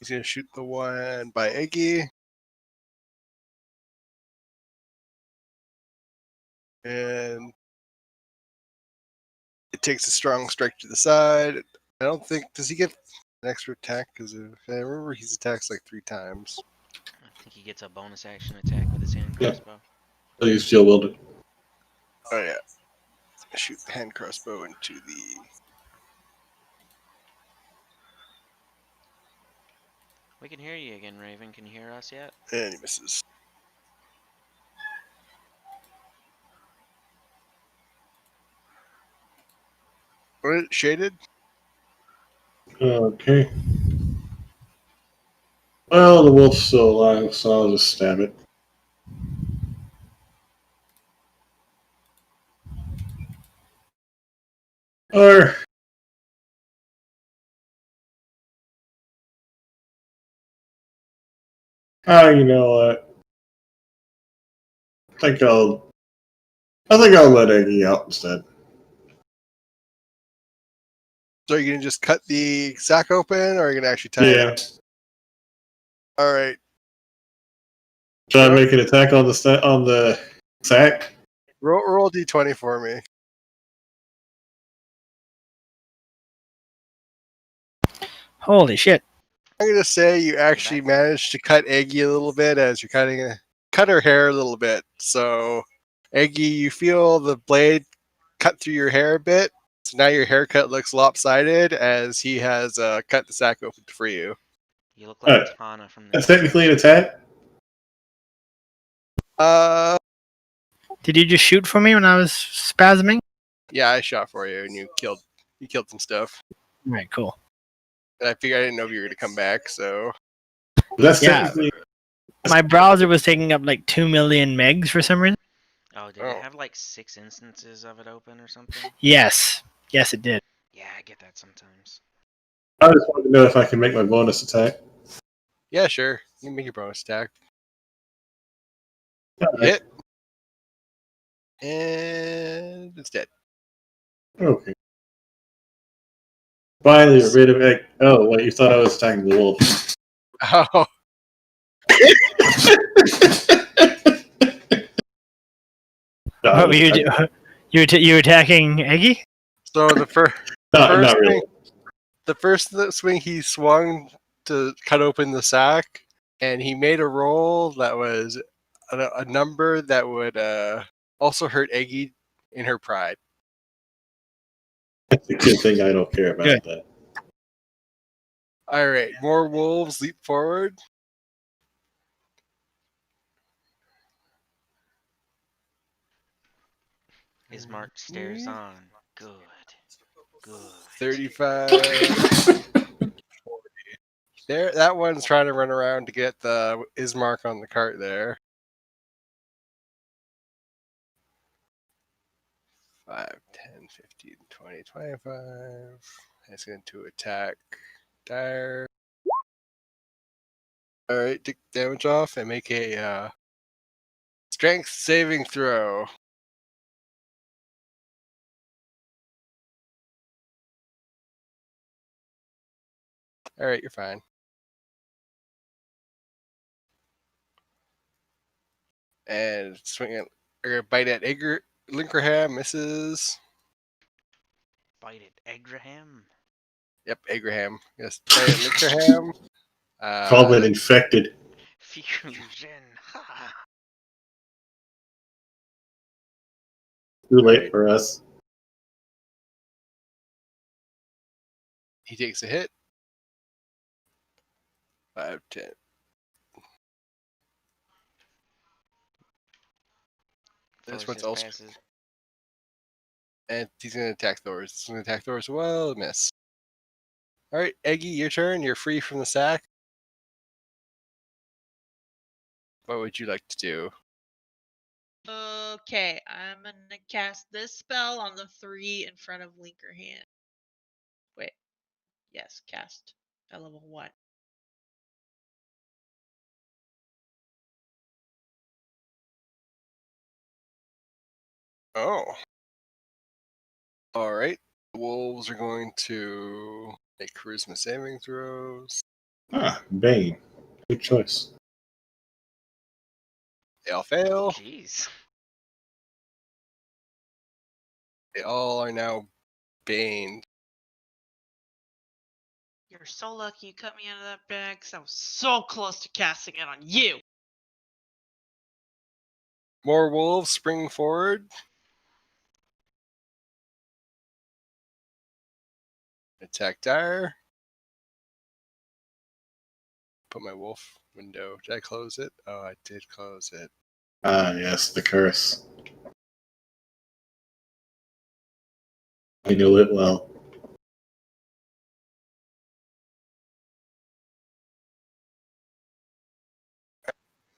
He's gonna shoot the one by Eggy. And it takes a strong strike to the side. I don't think does he get an extra attack? Because if I remember, he's attacks like 3 times. I think he gets a bonus action attack with his hand Yeah. crossbow. So he's steel wielded. Oh yeah, shoot the hand crossbow into the. We can hear you again, Raven. Can you hear us yet? And he misses. What? Shaded? Okay. Well, the wolf's still alive, so I'll just stab it. Or you know what? I think I'll let Eggy out instead. So are you gonna just cut the sack open, or are you gonna actually tie it Yeah. up? All right. Should I make an attack on the sack? Roll d20 for me. Holy shit. I'm gonna say you actually managed to cut Eggy a little bit as you're cut her hair a little bit. So, Eggy, you feel the blade cut through your hair a bit. So now your haircut looks lopsided as he has cut the sack open for you. You look like Alright. Tana from the That's technically an attack. Did you just shoot for me when I was spasming? Yeah, I shot for you, and you killed some stuff. Alright, cool. And I figured I didn't know if you were gonna come back, so That's Yeah. technically. My browser was taking up like 2 million megs for some reason. Oh, did it have like 6 instances of it open or something? Yes. Yes, it did. Yeah, I get that sometimes. I just wanted to know if I can make my bonus attack. yeah, sure. You can make your bonus attack. Alright. Hit. And it's dead. Okay. Finally, get rid of egg. Oh, wait, you thought I was attacking the wolf. Oh, What were you doing? You were attacking Eggy? so the first Not really. the first swing he swung to cut open the sack, and he made a roll that was a number that would also hurt Eggy in her pride. It's a good thing I don't care about Good. that. All right, more wolves leap forward. Ismark stares on. Good. Good. 35. 40. There, that one's trying to run around to get the Ismark on the cart there. 5, 10, 15, 20, 25. That's going to attack Dire. Alright, take damage off and make a strength saving throw. Alright, you're fine. And bite at Linkerham misses. Bite it. Egraham? Yep, Agraham. Yes, bite at Linkerham. Call it infected. Fusion. Ha! Too late for us. He takes a hit. 5, 10. This Force one's just also. passes. And he's going to attack Thor's. He's going to attack Thor as well. Miss. Alright, Eggy, your turn. You're free from the sack. What would you like to do? Okay, I'm gonna cast this spell on the 3 in front of Linkerhand. Wait. Yes, cast at level 1. Oh. Alright. The wolves are going to make charisma saving throws. Ah, Bane. Good choice. They all fail. Jeez. They all are now baned. You're so lucky you cut me out of that bag because I was so close to casting it on you. More wolves spring forward. Attack Dire. Put my wolf window. Did I close it? Oh, I did close it. Ah, yes, the curse. I know it well.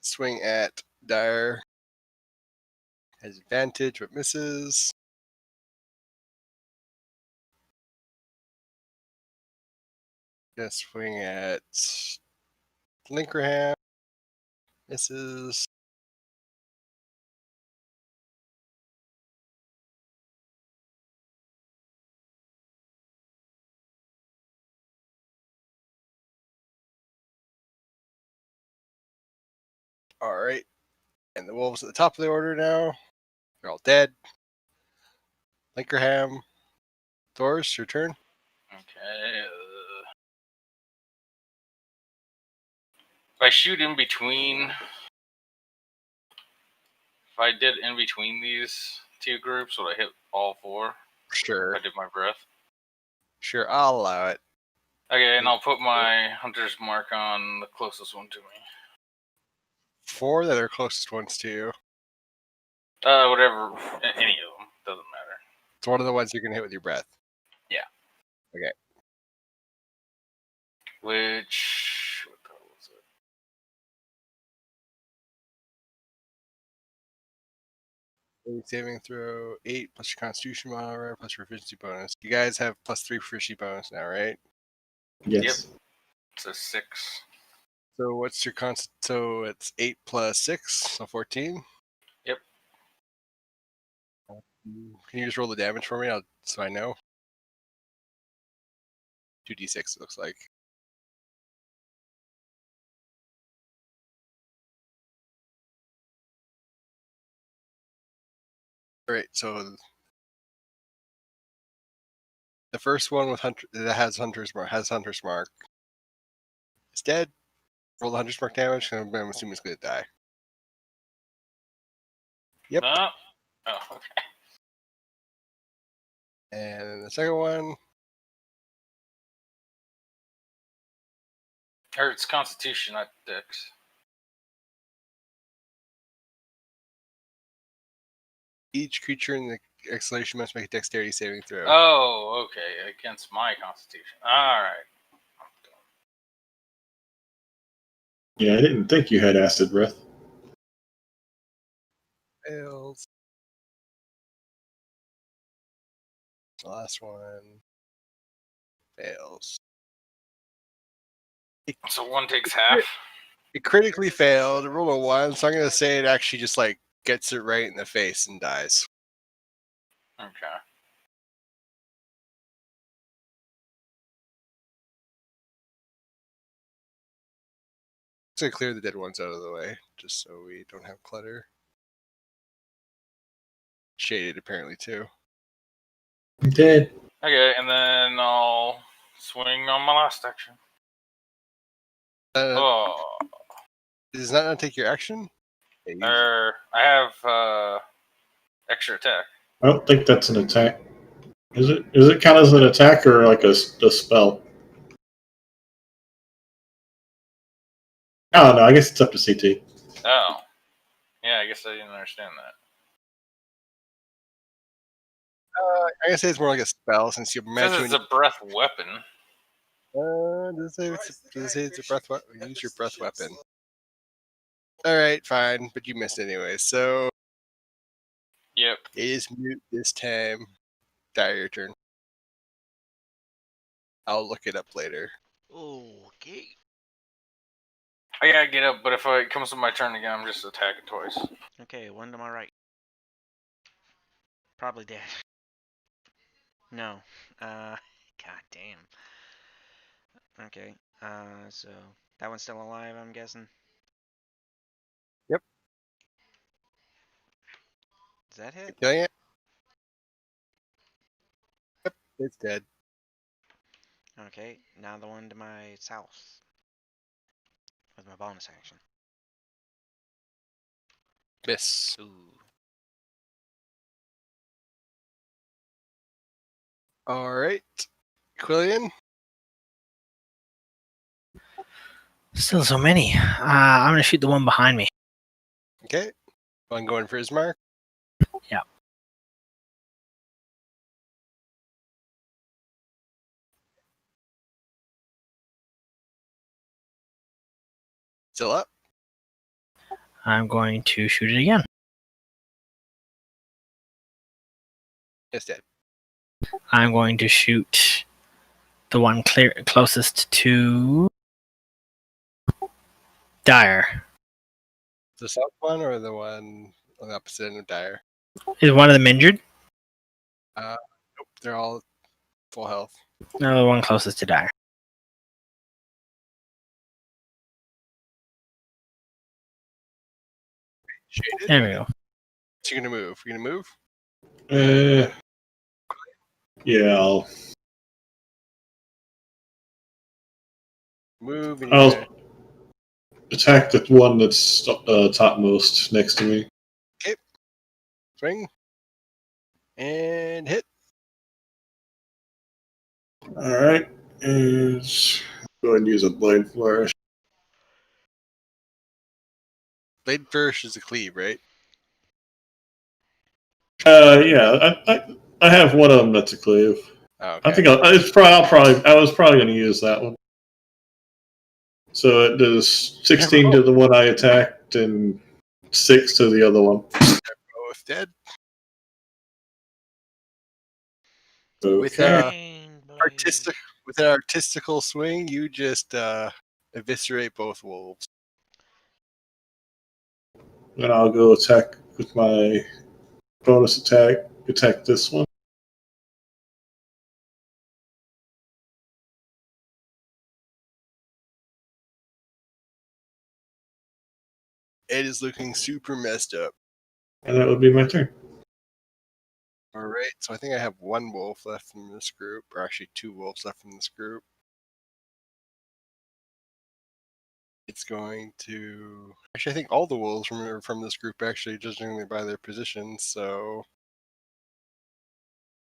Swing at Dire. Has advantage, but misses. Gonna swing at Linkerham. Misses. Alright. And the wolves at the top of the order now. They're all dead. Linkerham. Thor's, your turn. Okay. If I shoot in between, if I did in between these two groups, would I hit all four? Sure. If I did my breath. Sure, I'll allow it. Okay, and I'll put my hunter's mark on the closest one to me. 4 that are closest ones to you. Whatever, any of them, doesn't matter. It's one of the ones you can hit with your breath. Yeah. Okay. Which, what the hell was it? Saving throw 8 plus your constitution modifier plus your efficiency bonus. You guys have +3 efficiency bonus now, right? Yes. It's a 6. So what's your so it's 8 plus 6, so 14. Yep. Can you just roll the damage for me, so I know? 2d6 it looks like. Alright, so the first one with hunter that has hunter's mark is dead. Roll the hunter's mark damage, and I'm assuming it's gonna die. Yep. No. Oh, okay. And the second one, Or it's Constitution, not Dex. each creature in the exhalation must make a dexterity saving throw. Oh, okay, against my Constitution. Alright. Yeah, I didn't think you had acid breath. Fails. The last one fails. So one takes half. It critically failed. It rolled a 1, so I'm gonna say it actually just like gets it right in the face and dies. Okay. Just gonna clear the dead ones out of the way, just so we don't have clutter. Shaded apparently too. I'm dead. Okay, and then I'll swing on my last action. Oh. Does that not take your action? I have extra attack. I don't think that's an attack. Is it? Is it count as an attack or like a spell? Oh no, I guess it's up to CT. Oh. Yeah, I guess I didn't understand that. I guess it's more like a spell since you It says it's a breath weapon. Does it say it's a breath weapon? Use your breath weapon. Alright, fine, but you missed anyway, so Yep. it is mute this time. Die your turn. I'll look it up later. Okay. I gotta get up, but if it comes to my turn again, I'm just attacking twice. Okay, one to my right. Probably dead. No. God damn. Okay. So that one's still alive, I'm guessing. Yep. Does that hit? Killing it? It's dead. Okay, now the one to my south. With my bonus action. Miss. Ooh. All right. Quillian? Still so many. I'm gonna shoot the one behind me. Okay. One going for his mark. Yeah. Still up. I'm going to shoot it again. It's dead. I'm going to shoot the one closest to Dyer. The south one or the one on the opposite end of Dyer? Is one of them injured? Nope. They're all full health. No, the one closest to Dyer. Shaded. There we go. So you're gonna move. You're gonna move? Yeah, I'll Move and you're gonna attack the one that's topmost next to me. swing. And hit. Alright, and go ahead and use a blade flourish. Blade first is a cleave, right? Yeah, I have one of them that's a cleave. Oh, I okay. think I was probably going to use that one. So it does 16 to the one I attacked and 6 to the other one. Both dead. With Okay. with an artistical swing, you just eviscerate both wolves. And I'll go attack with my bonus attack this one. It is looking super messed up. And that would be my turn. All right, so I think I have one wolf left from this group, or actually 2 wolves left from this group. It's going to actually, I think all the wolves from this group actually, judging by their positions. So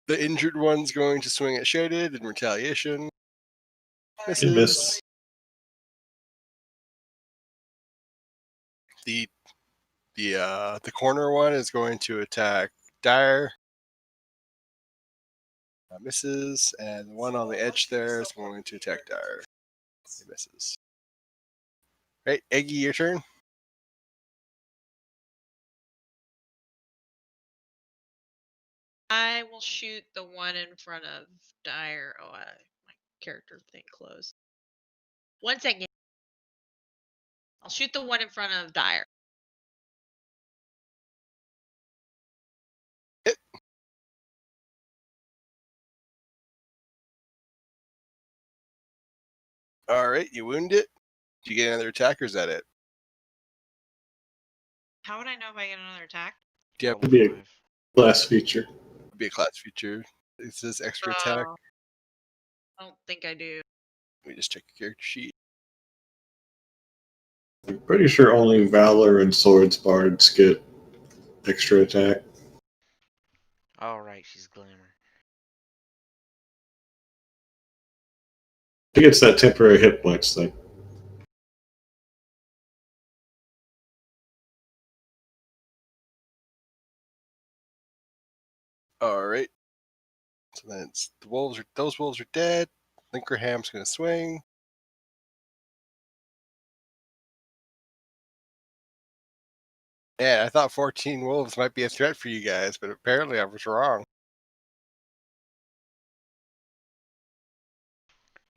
the injured one's going to swing at Shaded in retaliation. Misses. Miss. The corner one is going to attack Dyer. Misses, and the one on the edge there is going to attack Dyer. He misses. Right, Eggy, your turn. I will shoot the one in front of Dyer. Oh, my character thing closed. 1 second. I'll shoot the one in front of Dyer. Hit. All right, you wound it. Do you get another attack, or is that it? How would I know if I get another attack? Do you have Roll Be a- 5. Last feature. be a class feature? It says extra attack. I don't think I do. Let me just check your character sheet. I'm pretty sure only Valor and Swords Bards get extra attack. Alright, she's glamour. I think it's that temporary hit points thing. All right. So then it's those wolves are dead. Linkerham's going to swing. Yeah, I thought 14 wolves might be a threat for you guys, but apparently I was wrong.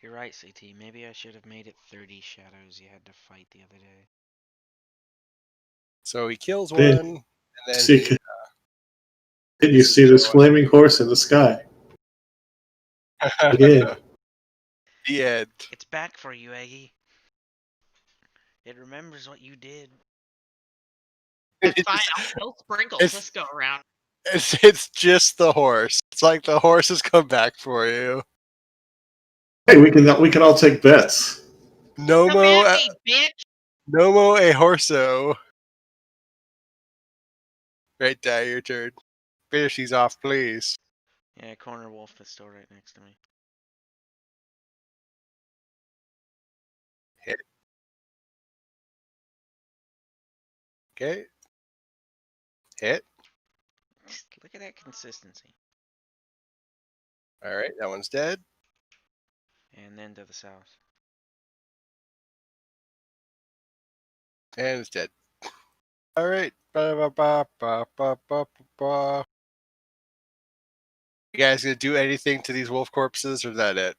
You're right, CT. Maybe I should have made it 30 shadows you had to fight the other day. So he kills one, Then- and then See, he, Did you this is see the this other one. flaming horse in the sky? Again. The end. It's back for you, Aggie. It remembers what you did. That's It fine. just- I'll kill Sprinkles it's- this go around. It's just the horse. It's like the horse has come back for you. Hey, we can all take bets. Come Nomo, at me, bitch. Nomo a horso. Right, Dad, your turn. Finish these off, please. Yeah, Corner Wolf is still right next to me. Hit. Okay. Hit. Just look at that consistency. All right, that one's dead. And then to the south. And it's dead. All right. Ba-ba-ba-ba-ba-ba-ba. You guys gonna do anything to these wolf corpses, or is that it?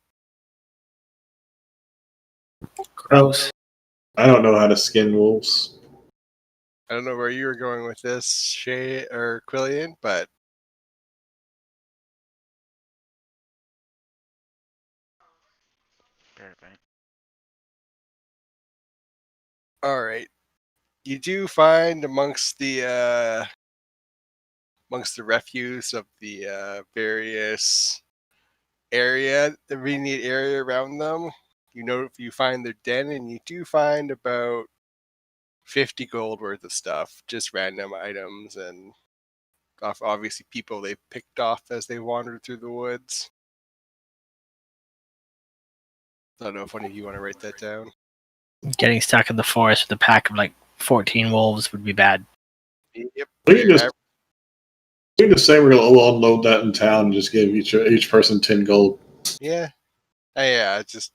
Gross. I don't know how to skin wolves. I don't know where you were going with this, Shay or Quillian, but Perfect. all right. You do find amongst the refuse of the various area, the immediate area around them. You know, if you find their den, and you do find about 50 gold worth of stuff, just random items, and obviously people they picked off as they wandered through the woods. I don't know if any of you want to write that down. Getting stuck in the forest with a pack of like 14 wolves would be bad. Yep. We can just say we're gonna unload that in town and just give each person 10 gold. Yeah. Yeah, just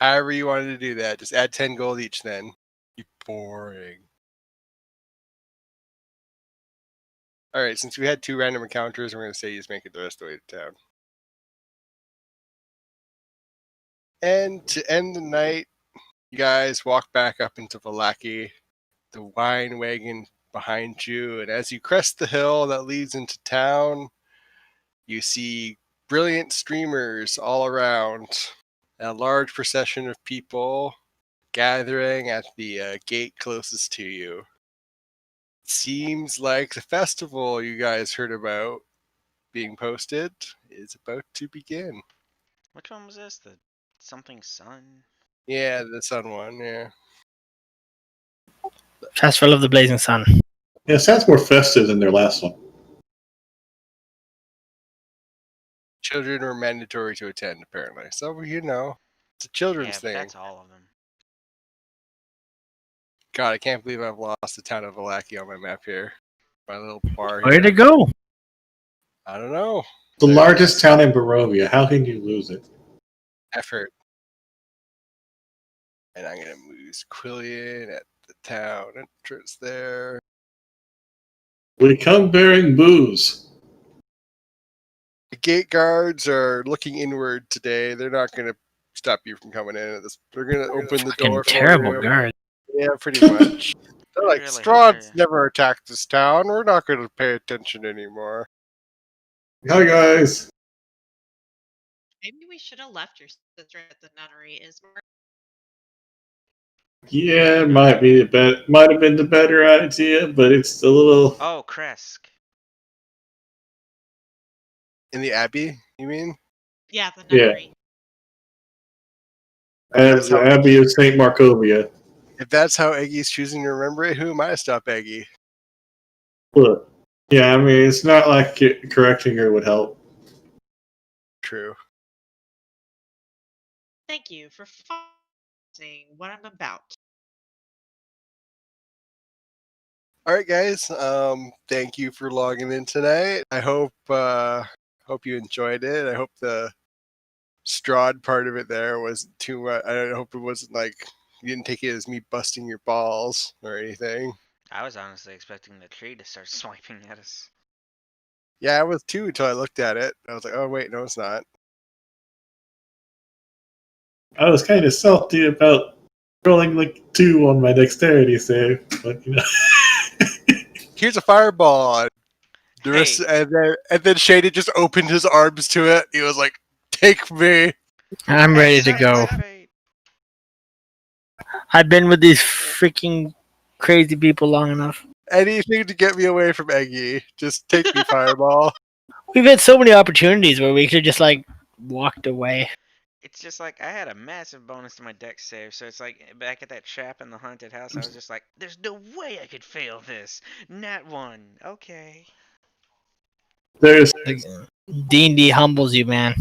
however you wanted to do that. Just add 10 gold each then. Be boring. Alright, since we had 2 random encounters, we're going to say you just make it the rest of the way to town. And to end the night, you guys walk back up into Vallaki, the wine wagon behind you, and as you crest the hill that leads into town, you see brilliant streamers all around. A large procession of people gathering at the gate closest to you. It seems like the festival you guys heard about being posted is about to begin. Which one was this? The something sun? Yeah, the sun one, yeah. Festival of the Blazing Sun. Yeah, it sounds more festive than their last one. Children were mandatory to attend, apparently. So, you know, it's a children's Yeah, but thing. that's all of them. God, I can't believe I've lost the town of Vallaki on my map here. My little bar here. Where'd it go? I don't know. The There largest town in Barovia. How can you lose it? effort. And I'm gonna move Quillian at the town entrance there. We come bearing booze. The gate guards are looking inward today. They're not gonna stop you from coming in. They're gonna open the door for Terrible you. guard. Yeah, pretty much. They're like, Really hope Strahd's they're- never attacked this town. We're not gonna pay attention anymore. Hi, guys. Maybe we should have left your sister at the nunnery, Ismar. Yeah, might have been the better idea, but it's a little. Oh, Kresk. In the Abbey, you mean? Yeah, the Yeah. nunnery. As the Abbey of St. Markovia. If that's how Eggy's choosing to remember it, who am I to stop Eggy? Look. Yeah, I mean, it's not like correcting her would help. True. Thank you for seeing what I'm about. All right, guys. Thank you for logging in tonight. I hope you enjoyed it. I hope the Strahd part of it there wasn't too much. I hope it wasn't like you didn't take it as me busting your balls or anything. I was honestly expecting the tree to start swiping at us. Yeah, I was too until I looked at it. I was like, oh wait, no, it's not. I was kind of salty about rolling like 2 on my dexterity save, but you know. Here's a fireball. The Hey. rest, and then Shady just opened his arms to it. He was like, "Take me." I'm ready to That's go. my fate. I've been with these freaking crazy people long enough. Anything to get me away from Eggy. Just take me, Fireball. We've had so many opportunities where we could have just like walked away. It's just like I had a massive bonus to my deck save, so it's like back at that trap in the haunted house, I was just like, "There's no way I could fail this." Nat 1. Okay. There's, D&D humbles you, man.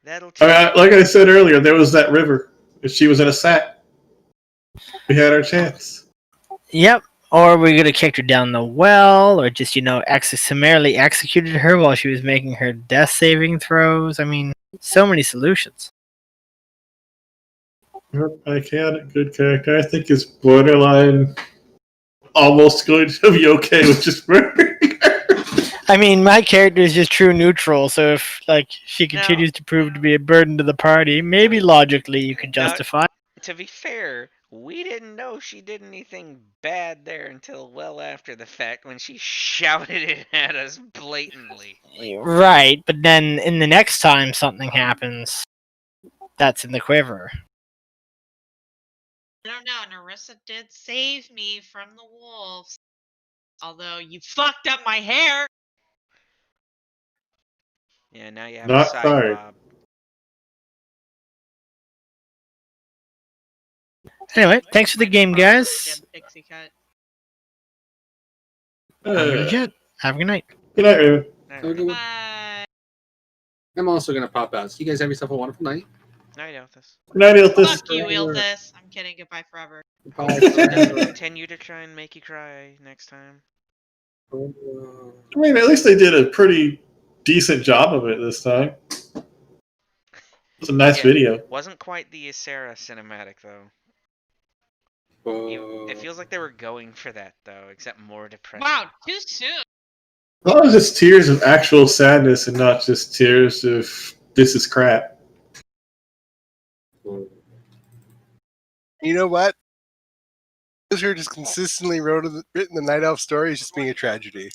That'll teach you. like I said earlier, there was that river. If she was in a sack, we had our chance. Yep. Or we could have kicked her down the well, or just, summarily executed her while she was making her death saving throws. I mean, so many solutions. Iconic, good character. I think is borderline almost going to be okay with just murdering her. I mean, my character is just true neutral, so if she continues to prove to be a burden to the party, maybe logically you can justify. To be fair, we didn't know she did anything bad there until well after the fact when she shouted it at us blatantly. Right, but then in the next time something happens, that's in the quiver. I don't know. Narissa did save me from the wolves. Although you fucked up my hair. Yeah, now you have Not a side sorry. bob. Anyway, thanks for the game, guys. Pixie cut. Legit. Have a good night. Good night, Raven. Have a good one. Bye. I'm also gonna pop out. So you guys have yourself a wonderful night. Night, Elthus. Good night, Ilthus. Fuck you, Ilthus. I'm kidding. Goodbye forever. Bye. Continue to try and make you cry next time. I mean, at least they did a pretty decent job of it this time. It's a nice video. Wasn't quite the Ysera cinematic though. It feels like they were going for that though, except more depressing. Wow, too soon. As long as it's tears of actual sadness and not just tears of this is crap. You know what? Who just consistently written the Night Elf story is just being a tragedy.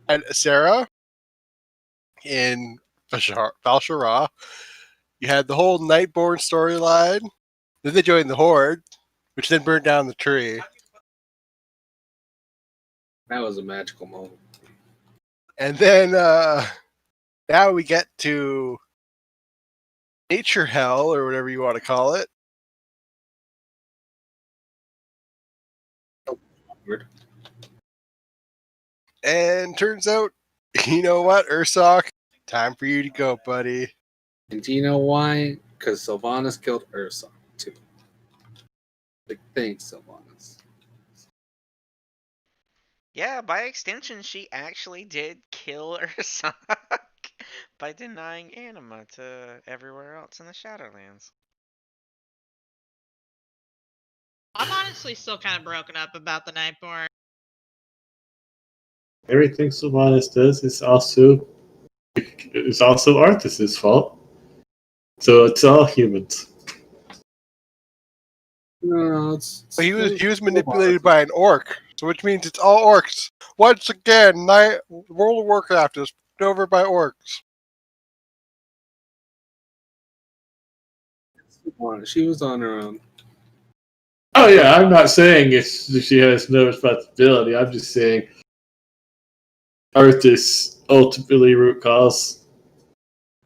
And Sarah in Valshara, you had the whole Nightborn storyline. Then they joined the Horde, which then burned down the tree. That was a magical moment. And then now we get to Nature Hell, or whatever you want to call it. Weird. And turns out, you know what, Ursoc? Time for you to go, buddy. And do you know why? Because Sylvanas killed Ursa, too. Like, thanks, Sylvanas. Yeah, by extension, she actually did kill Ursoc by denying anima to everywhere else in the Shadowlands. I'm honestly still kind of broken up about the Nightborn. Everything Sylvanas does is also Arthas's fault. So it's all humans. No, it's But he was manipulated by an orc, so which means it's all orcs. Once again, World of Warcraft is over by orcs. She was on her own. Oh yeah, I'm not saying she has no responsibility. I'm just saying Arthas ultimately root cause.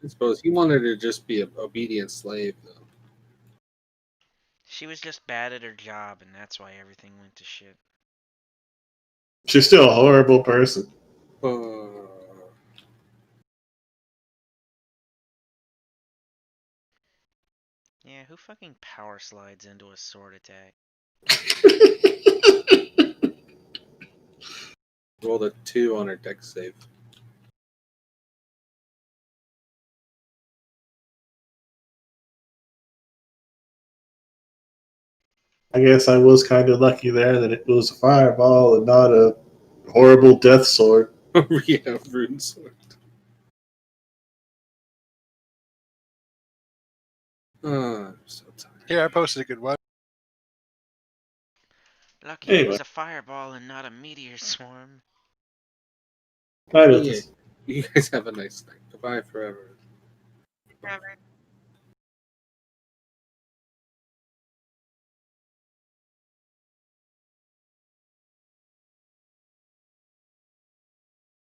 I suppose he wanted her to just be an obedient slave, though. She was just bad at her job, and that's why everything went to shit. She's still a horrible person. Yeah, who fucking power slides into a sword attack? Rolled a 2 on her deck save. I guess I was kind of lucky there that it was a fireball and not a horrible death sword. Yeah, rune sword. Oh, I'm so tired. Here, I posted a good one. Lucky it Anyway. was a fireball and not a meteor swarm. I don't Yeah. You guys have a nice night. Goodbye forever. Forever.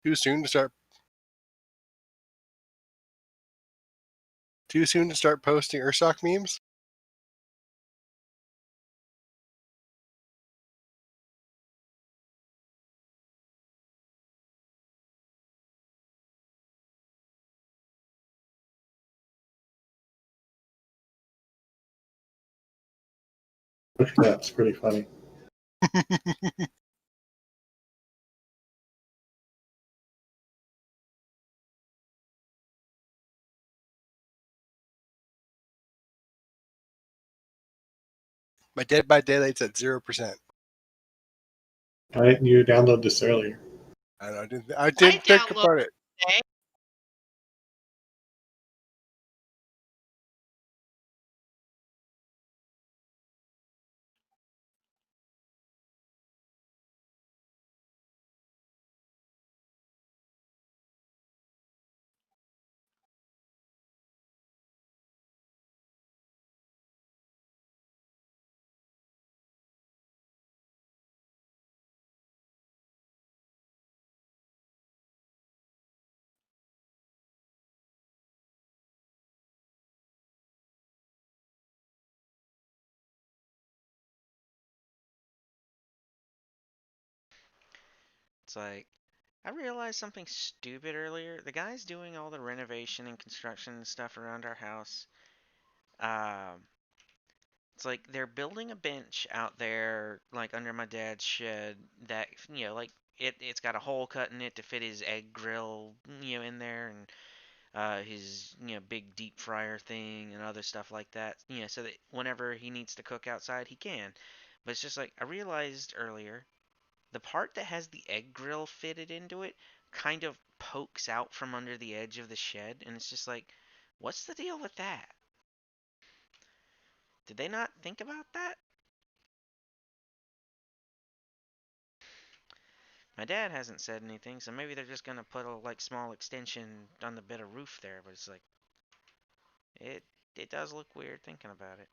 Too soon to start. Too soon to start posting Ursock memes. That's pretty funny. My Dead by Daylight's at 0%. Why didn't you download this earlier? I don't know. I didn't think downloaded about it. today. It's like, I realized something stupid earlier. The guys doing all the renovation and construction and stuff around our house, um, it's like they're building a bench out there, like under my dad's shed. That like it's got a hole cut in it to fit his egg grill, in there, and his big deep fryer thing and other stuff like that. So that whenever he needs to cook outside, he can. But it's just like I realized earlier, the part that has the egg grill fitted into it kind of pokes out from under the edge of the shed, and it's just like, what's the deal with that? Did they not think about that? My dad hasn't said anything, so maybe they're just gonna put a small extension on the bit of roof there, but it's like it does look weird thinking about it.